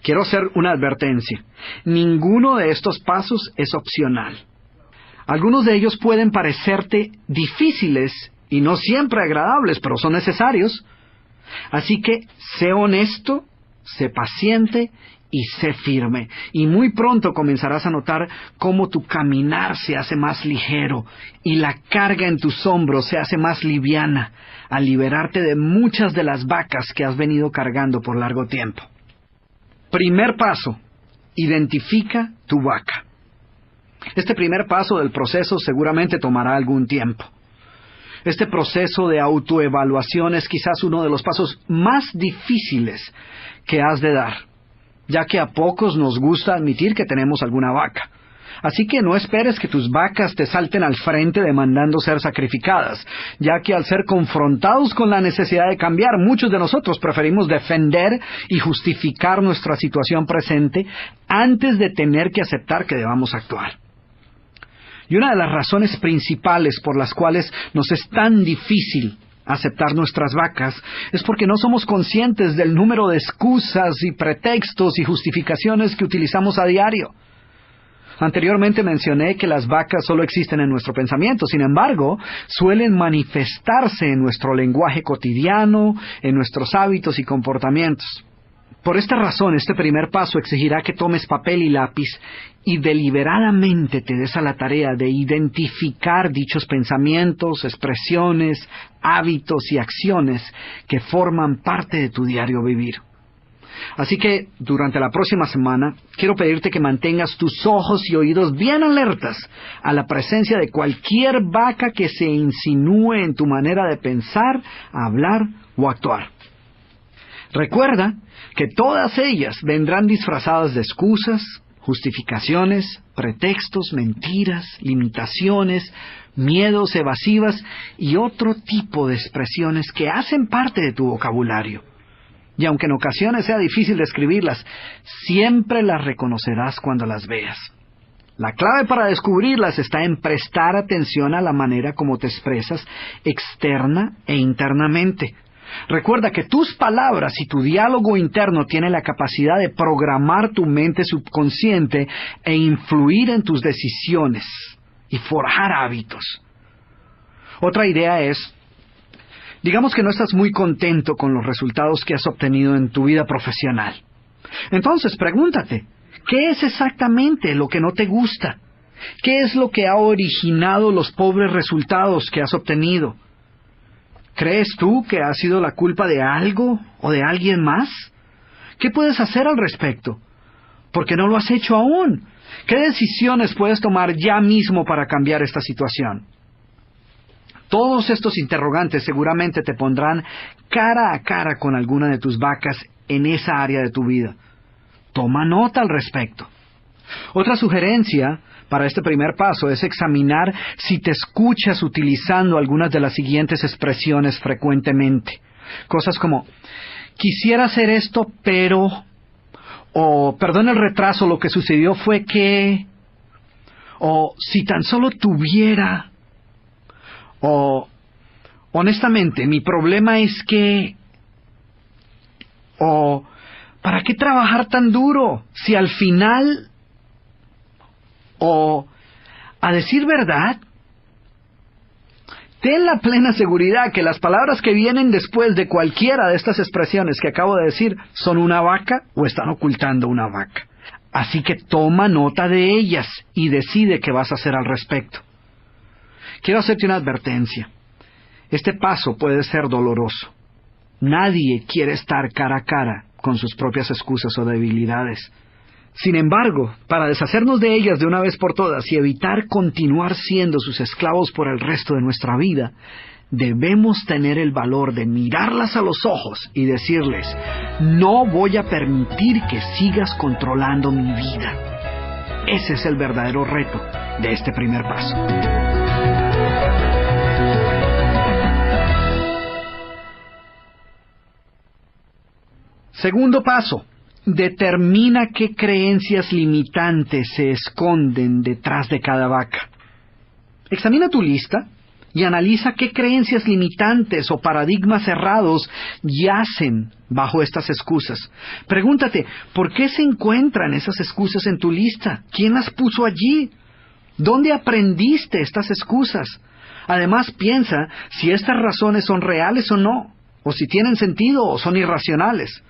Quiero hacer una advertencia. Ninguno de estos pasos es opcional. Algunos de ellos pueden parecerte difíciles y no siempre agradables, pero son necesarios. Así que sé honesto, sé paciente y sé firme. Y muy pronto comenzarás a notar cómo tu caminar se hace más ligero y la carga en tus hombros se hace más liviana, al liberarte de muchas de las vacas que has venido cargando por largo tiempo. Primer paso: identifica tu vaca. Este primer paso del proceso seguramente tomará algún tiempo. Este proceso de autoevaluación es quizás uno de los pasos más difíciles que has de dar, ya que a pocos nos gusta admitir que tenemos alguna vaca. Así que no esperes que tus vacas te salten al frente demandando ser sacrificadas, ya que al ser confrontados con la necesidad de cambiar, muchos de nosotros preferimos defender y justificar nuestra situación presente antes de tener que aceptar que debamos actuar. Y una de las razones principales por las cuales nos es tan difícil aceptar nuestras vacas es porque no somos conscientes del número de excusas y pretextos y justificaciones que utilizamos a diario. Anteriormente mencioné que las vacas solo existen en nuestro pensamiento, sin embargo, suelen manifestarse en nuestro lenguaje cotidiano, en nuestros hábitos y comportamientos. Por esta razón, este primer paso exigirá que tomes papel y lápiz y deliberadamente te des a la tarea de identificar dichos pensamientos, expresiones, hábitos y acciones que forman parte de tu diario vivir. Así que, durante la próxima semana, quiero pedirte que mantengas tus ojos y oídos bien alertas a la presencia de cualquier vaca que se insinúe en tu manera de pensar, hablar o actuar. Recuerda que todas ellas vendrán disfrazadas de excusas, justificaciones, pretextos, mentiras, limitaciones, miedos, evasivas y otro tipo de expresiones que hacen parte de tu vocabulario. Y aunque en ocasiones sea difícil describirlas, siempre las reconocerás cuando las veas. La clave para descubrirlas está en prestar atención a la manera como te expresas externa e internamente. Recuerda que tus palabras y tu diálogo interno tienen la capacidad de programar tu mente subconsciente e influir en tus decisiones y forjar hábitos. Otra idea es, digamos que no estás muy contento con los resultados que has obtenido en tu vida profesional. Entonces pregúntate, ¿qué es exactamente lo que no te gusta? ¿Qué es lo que ha originado los pobres resultados que has obtenido? ¿Crees tú que ha sido la culpa de algo o de alguien más? ¿Qué puedes hacer al respecto? ¿Por qué no lo has hecho aún? ¿Qué decisiones puedes tomar ya mismo para cambiar esta situación? Todos estos interrogantes seguramente te pondrán cara a cara con alguna de tus vacas en esa área de tu vida. Toma nota al respecto. Otra sugerencia para este primer paso es examinar si te escuchas utilizando algunas de las siguientes expresiones frecuentemente. Cosas como, quisiera hacer esto, pero, o perdón el retraso, lo que sucedió fue que, o si tan solo tuviera, o honestamente mi problema es que, o ¿para qué trabajar tan duro si al final, o a decir verdad? Ten la plena seguridad que las palabras que vienen después de cualquiera de estas expresiones que acabo de decir son una vaca o están ocultando una vaca. Así que toma nota de ellas y decide qué vas a hacer al respecto. Quiero hacerte una advertencia. Este paso puede ser doloroso. Nadie quiere estar cara a cara con sus propias excusas o debilidades. Sin embargo, para deshacernos de ellas de una vez por todas y evitar continuar siendo sus esclavos por el resto de nuestra vida, debemos tener el valor de mirarlas a los ojos y decirles, no voy a permitir que sigas controlando mi vida. Ese es el verdadero reto de este primer paso. Segundo paso. Determina qué creencias limitantes se esconden detrás de cada vaca. Examina tu lista y analiza qué creencias limitantes o paradigmas cerrados yacen bajo estas excusas. Pregúntate, ¿por qué se encuentran esas excusas en tu lista? ¿Quién las puso allí? ¿Dónde aprendiste estas excusas? Además, piensa si estas razones son reales o no, o si tienen sentido o son irracionales.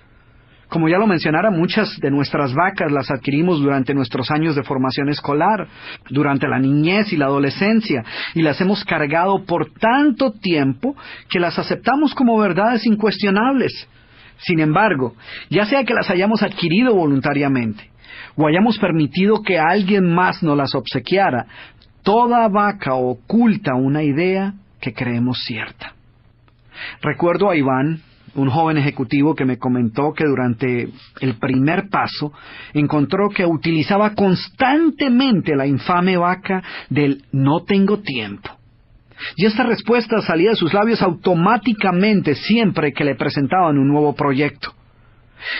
Como ya lo mencionara, muchas de nuestras vacas las adquirimos durante nuestros años de formación escolar, durante la niñez y la adolescencia, y las hemos cargado por tanto tiempo que las aceptamos como verdades incuestionables. Sin embargo, ya sea que las hayamos adquirido voluntariamente, o hayamos permitido que alguien más nos las obsequiara, toda vaca oculta una idea que creemos cierta. Recuerdo a Iván, un joven ejecutivo que me comentó que durante el primer paso encontró que utilizaba constantemente la infame vaca del no tengo tiempo. Y esta respuesta salía de sus labios automáticamente siempre que le presentaban un nuevo proyecto.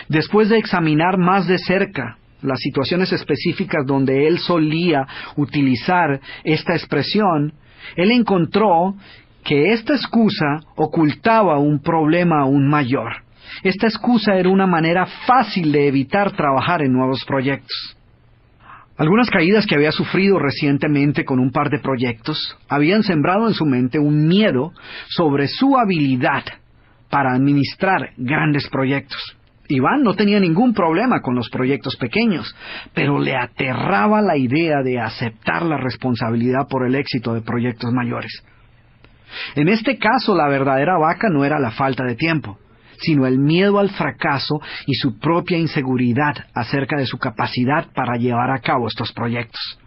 Después de examinar más de cerca las situaciones específicas donde él solía utilizar esta expresión, él encontró que esta excusa ocultaba un problema aún mayor. Esta excusa era una manera fácil de evitar trabajar en nuevos proyectos. Algunas caídas que había sufrido recientemente con un par de proyectos habían sembrado en su mente un miedo sobre su habilidad para administrar grandes proyectos. Iván no tenía ningún problema con los proyectos pequeños, pero le aterraba la idea de aceptar la responsabilidad por el éxito de proyectos mayores. En este caso, la verdadera vaca no era la falta de tiempo, sino el miedo al fracaso y su propia inseguridad acerca de su capacidad para llevar a cabo estos proyectos.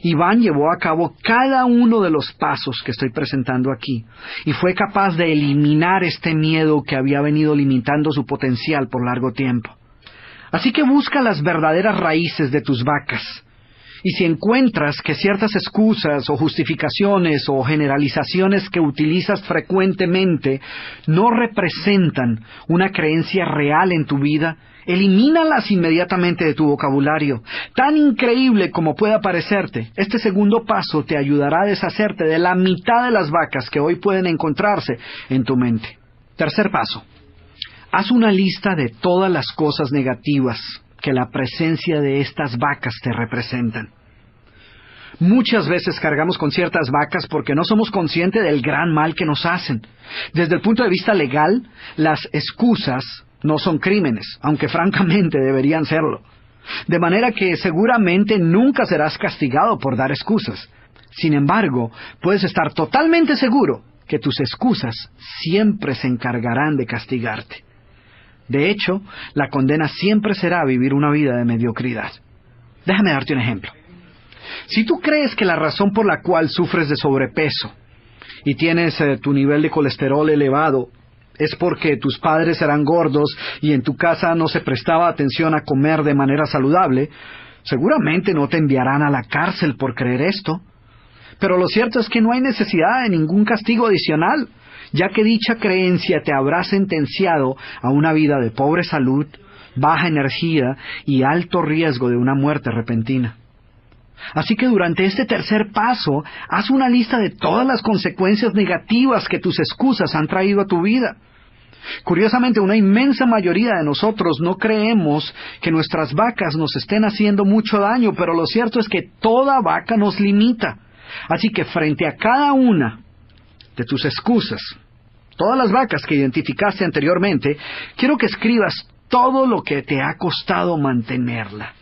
Iván llevó a cabo cada uno de los pasos que estoy presentando aquí y fue capaz de eliminar este miedo que había venido limitando su potencial por largo tiempo. Así que busca las verdaderas raíces de tus vacas. Y si encuentras que ciertas excusas o justificaciones o generalizaciones que utilizas frecuentemente no representan una creencia real en tu vida, elimínalas inmediatamente de tu vocabulario. Tan increíble como pueda parecerte, este segundo paso te ayudará a deshacerte de la mitad de las vacas que hoy pueden encontrarse en tu mente. Tercer paso. Haz una lista de todas las cosas negativas que la presencia de estas vacas te representan. Muchas veces cargamos con ciertas vacas porque no somos conscientes del gran mal que nos hacen. Desde el punto de vista legal, las excusas no son crímenes, aunque francamente deberían serlo. De manera que seguramente nunca serás castigado por dar excusas. Sin embargo, puedes estar totalmente seguro que tus excusas siempre se encargarán de castigarte. De hecho, la condena siempre será vivir una vida de mediocridad. Déjame darte un ejemplo. Si tú crees que la razón por la cual sufres de sobrepeso y tienes tu nivel de colesterol elevado es porque tus padres eran gordos y en tu casa no se prestaba atención a comer de manera saludable, seguramente no te enviarán a la cárcel por creer esto. Pero lo cierto es que no hay necesidad de ningún castigo adicional, ya que dicha creencia te habrá sentenciado a una vida de pobre salud, baja energía y alto riesgo de una muerte repentina. Así que durante este tercer paso, haz una lista de todas las consecuencias negativas que tus excusas han traído a tu vida. Curiosamente, una inmensa mayoría de nosotros no creemos que nuestras vacas nos estén haciendo mucho daño, pero lo cierto es que toda vaca nos limita. Así que frente a cada una de tus excusas, todas las vacas que identificaste anteriormente, quiero que escribas todo lo que te ha costado mantenerla.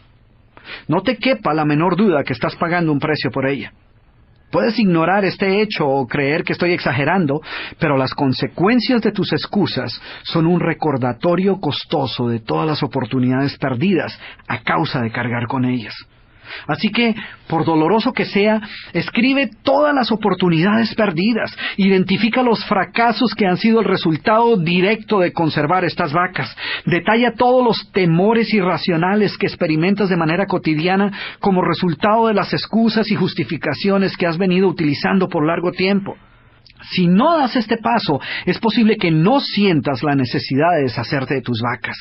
No te quepa la menor duda que estás pagando un precio por ella. Puedes ignorar este hecho o creer que estoy exagerando, pero las consecuencias de tus excusas son un recordatorio costoso de todas las oportunidades perdidas a causa de cargar con ellas. Así que, por doloroso que sea, escribe todas las oportunidades perdidas, identifica los fracasos que han sido el resultado directo de conservar estas vacas, detalla todos los temores irracionales que experimentas de manera cotidiana como resultado de las excusas y justificaciones que has venido utilizando por largo tiempo. Si no das este paso, es posible que no sientas la necesidad de deshacerte de tus vacas.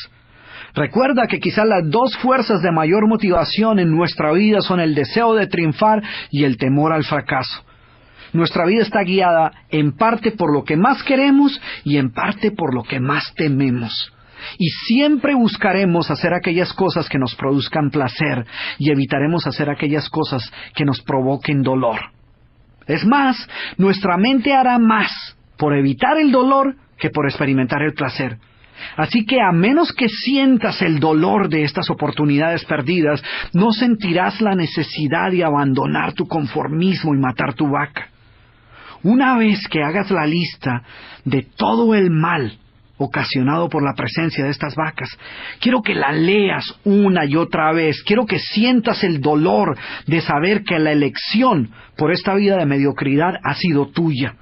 Recuerda que quizás las dos fuerzas de mayor motivación en nuestra vida son el deseo de triunfar y el temor al fracaso. Nuestra vida está guiada en parte por lo que más queremos y en parte por lo que más tememos. Y siempre buscaremos hacer aquellas cosas que nos produzcan placer y evitaremos hacer aquellas cosas que nos provoquen dolor. Es más, nuestra mente hará más por evitar el dolor que por experimentar el placer. Así que a menos que sientas el dolor de estas oportunidades perdidas, no sentirás la necesidad de abandonar tu conformismo y matar tu vaca. Una vez que hagas la lista de todo el mal ocasionado por la presencia de estas vacas, quiero que la leas una y otra vez. Quiero que sientas el dolor de saber que la elección por esta vida de mediocridad ha sido tuya.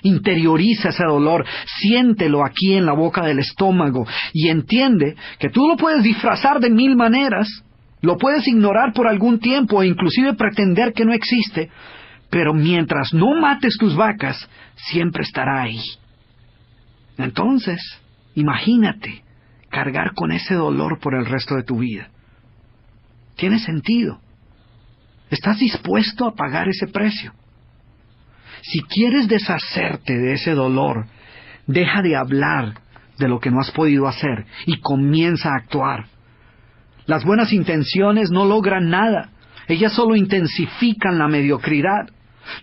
Interioriza ese dolor, siéntelo aquí en la boca del estómago y entiende que tú lo puedes disfrazar de 1000 maneras, lo puedes ignorar por algún tiempo e inclusive pretender que no existe, pero mientras no mates tus vacas, siempre estará ahí. Entonces, imagínate cargar con ese dolor por el resto de tu vida. ¿Tiene sentido? ¿Estás dispuesto a pagar ese precio? Si quieres deshacerte de ese dolor, deja de hablar de lo que no has podido hacer y comienza a actuar. Las buenas intenciones no logran nada, ellas solo intensifican la mediocridad.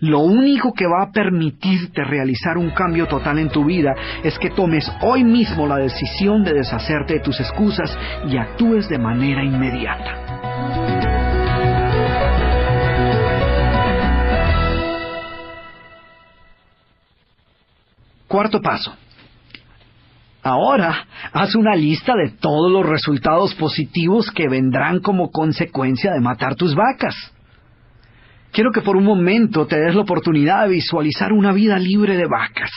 Lo único que va a permitirte realizar un cambio total en tu vida es que tomes hoy mismo la decisión de deshacerte de tus excusas y actúes de manera inmediata. Cuarto paso. Ahora, haz una lista de todos los resultados positivos que vendrán como consecuencia de matar tus vacas. Quiero que por un momento te des la oportunidad de visualizar una vida libre de vacas.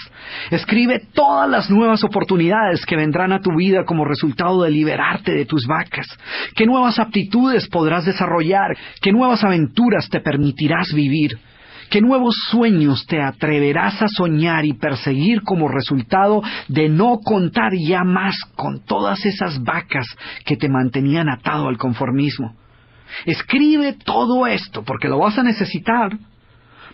Escribe todas las nuevas oportunidades que vendrán a tu vida como resultado de liberarte de tus vacas. ¿Qué nuevas aptitudes podrás desarrollar? ¿Qué nuevas aventuras te permitirás vivir? ¿Qué nuevos sueños te atreverás a soñar y perseguir como resultado de no contar ya más con todas esas vacas que te mantenían atado al conformismo? Escribe todo esto porque lo vas a necesitar.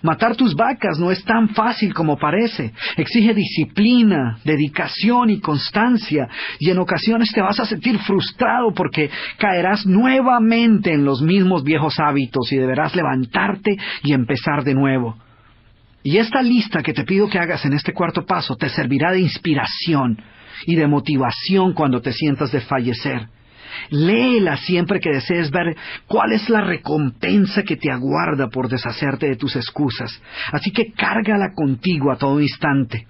Matar tus vacas no es tan fácil como parece. Exige disciplina, dedicación y constancia, y en ocasiones te vas a sentir frustrado porque caerás nuevamente en los mismos viejos hábitos y deberás levantarte y empezar de nuevo. Y esta lista que te pido que hagas en este cuarto paso te servirá de inspiración y de motivación cuando te sientas desfallecer. Léela siempre que desees ver cuál es la recompensa que te aguarda por deshacerte de tus excusas. Así que cárgala contigo a todo instante.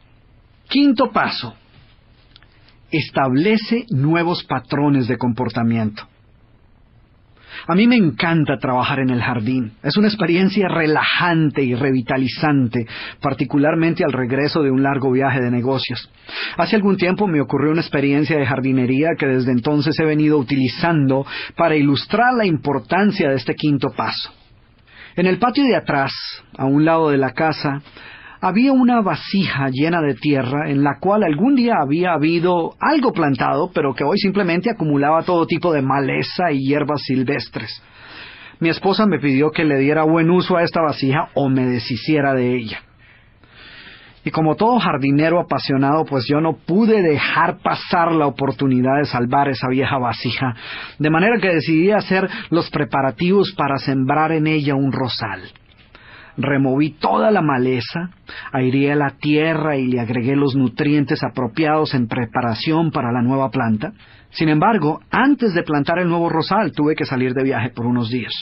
Quinto paso. Establece nuevos patrones de comportamiento. A mí me encanta trabajar en el jardín. Es una experiencia relajante y revitalizante, particularmente al regreso de un largo viaje de negocios. Hace algún tiempo me ocurrió una experiencia de jardinería que desde entonces he venido utilizando para ilustrar la importancia de este quinto paso. En el patio de atrás, a un lado de la casa, había una vasija llena de tierra en la cual algún día había habido algo plantado, pero que hoy simplemente acumulaba todo tipo de maleza y hierbas silvestres. Mi esposa me pidió que le diera buen uso a esta vasija o me deshiciera de ella. Y como todo jardinero apasionado, pues yo no pude dejar pasar la oportunidad de salvar esa vieja vasija, de manera que decidí hacer los preparativos para sembrar en ella un rosal. Removí toda la maleza, aireé la tierra y le agregué los nutrientes apropiados en preparación para la nueva planta. Sin embargo, antes de plantar el nuevo rosal, tuve que salir de viaje por unos días.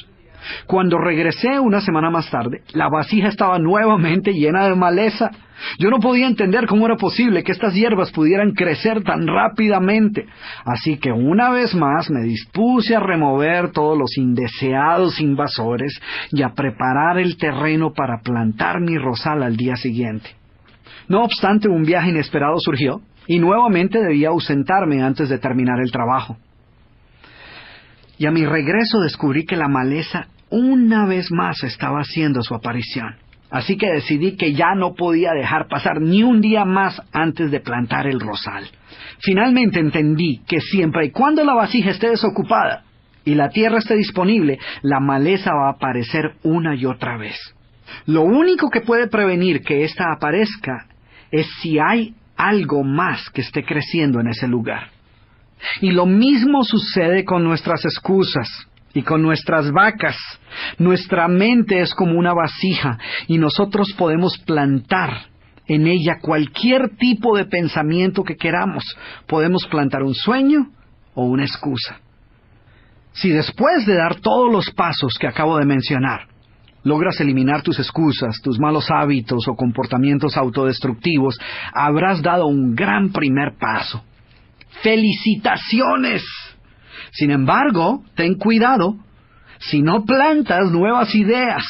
Cuando regresé una semana más tarde, la vasija estaba nuevamente llena de maleza. Yo no podía entender cómo era posible que estas hierbas pudieran crecer tan rápidamente. Así que una vez más me dispuse a remover todos los indeseados invasores y a preparar el terreno para plantar mi rosal al día siguiente. No obstante, un viaje inesperado surgió y nuevamente debía ausentarme antes de terminar el trabajo. Y a mi regreso descubrí que la maleza una vez más estaba haciendo su aparición. Así que decidí que ya no podía dejar pasar ni un día más antes de plantar el rosal. Finalmente entendí que siempre y cuando la vasija esté desocupada y la tierra esté disponible, la maleza va a aparecer una y otra vez. Lo único que puede prevenir que ésta aparezca es si hay algo más que esté creciendo en ese lugar. Y lo mismo sucede con nuestras excusas y con nuestras vacas. Nuestra mente es como una vasija y nosotros podemos plantar en ella cualquier tipo de pensamiento que queramos. Podemos plantar un sueño o una excusa. Si después de dar todos los pasos que acabo de mencionar, logras eliminar tus excusas, tus malos hábitos o comportamientos autodestructivos, habrás dado un gran primer paso. ¡Felicitaciones! Sin embargo, ten cuidado. Si no plantas nuevas ideas,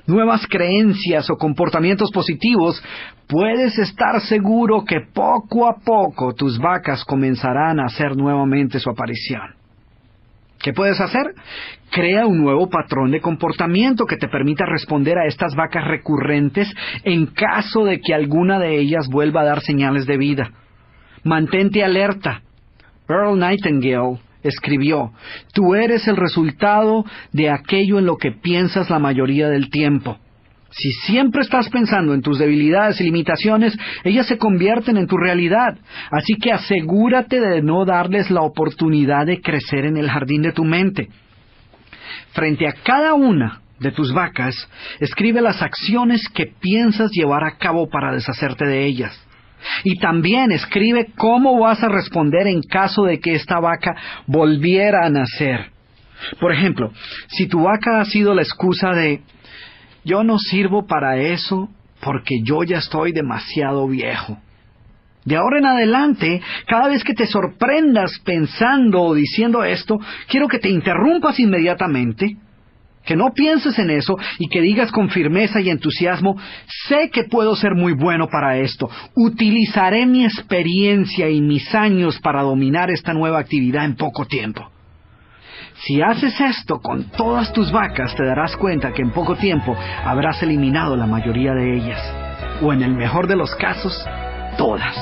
nuevas creencias o comportamientos positivos, puedes estar seguro que poco a poco tus vacas comenzarán a hacer nuevamente su aparición. ¿Qué puedes hacer? Crea un nuevo patrón de comportamiento que te permita responder a estas vacas recurrentes en caso de que alguna de ellas vuelva a dar señales de vida. Mantente alerta. Earl Nightingale escribió: tú eres el resultado de aquello en lo que piensas la mayoría del tiempo. Si siempre estás pensando en tus debilidades y limitaciones, ellas se convierten en tu realidad. Así que asegúrate de no darles la oportunidad de crecer en el jardín de tu mente. Frente a cada una de tus vacas, escribe las acciones que piensas llevar a cabo para deshacerte de ellas. Y también escribe cómo vas a responder en caso de que esta vaca volviera a nacer. Por ejemplo, si tu vaca ha sido la excusa de yo no sirvo para eso porque yo ya estoy demasiado viejo. De ahora en adelante, cada vez que te sorprendas pensando o diciendo esto, quiero que te interrumpas inmediatamente, que no pienses en eso y que digas con firmeza y entusiasmo: sé que puedo ser muy bueno para esto. Utilizaré mi experiencia y mis años para dominar esta nueva actividad en poco tiempo. Si haces esto con todas tus vacas, te darás cuenta que en poco tiempo habrás eliminado la mayoría de ellas, o en el mejor de los casos, todas.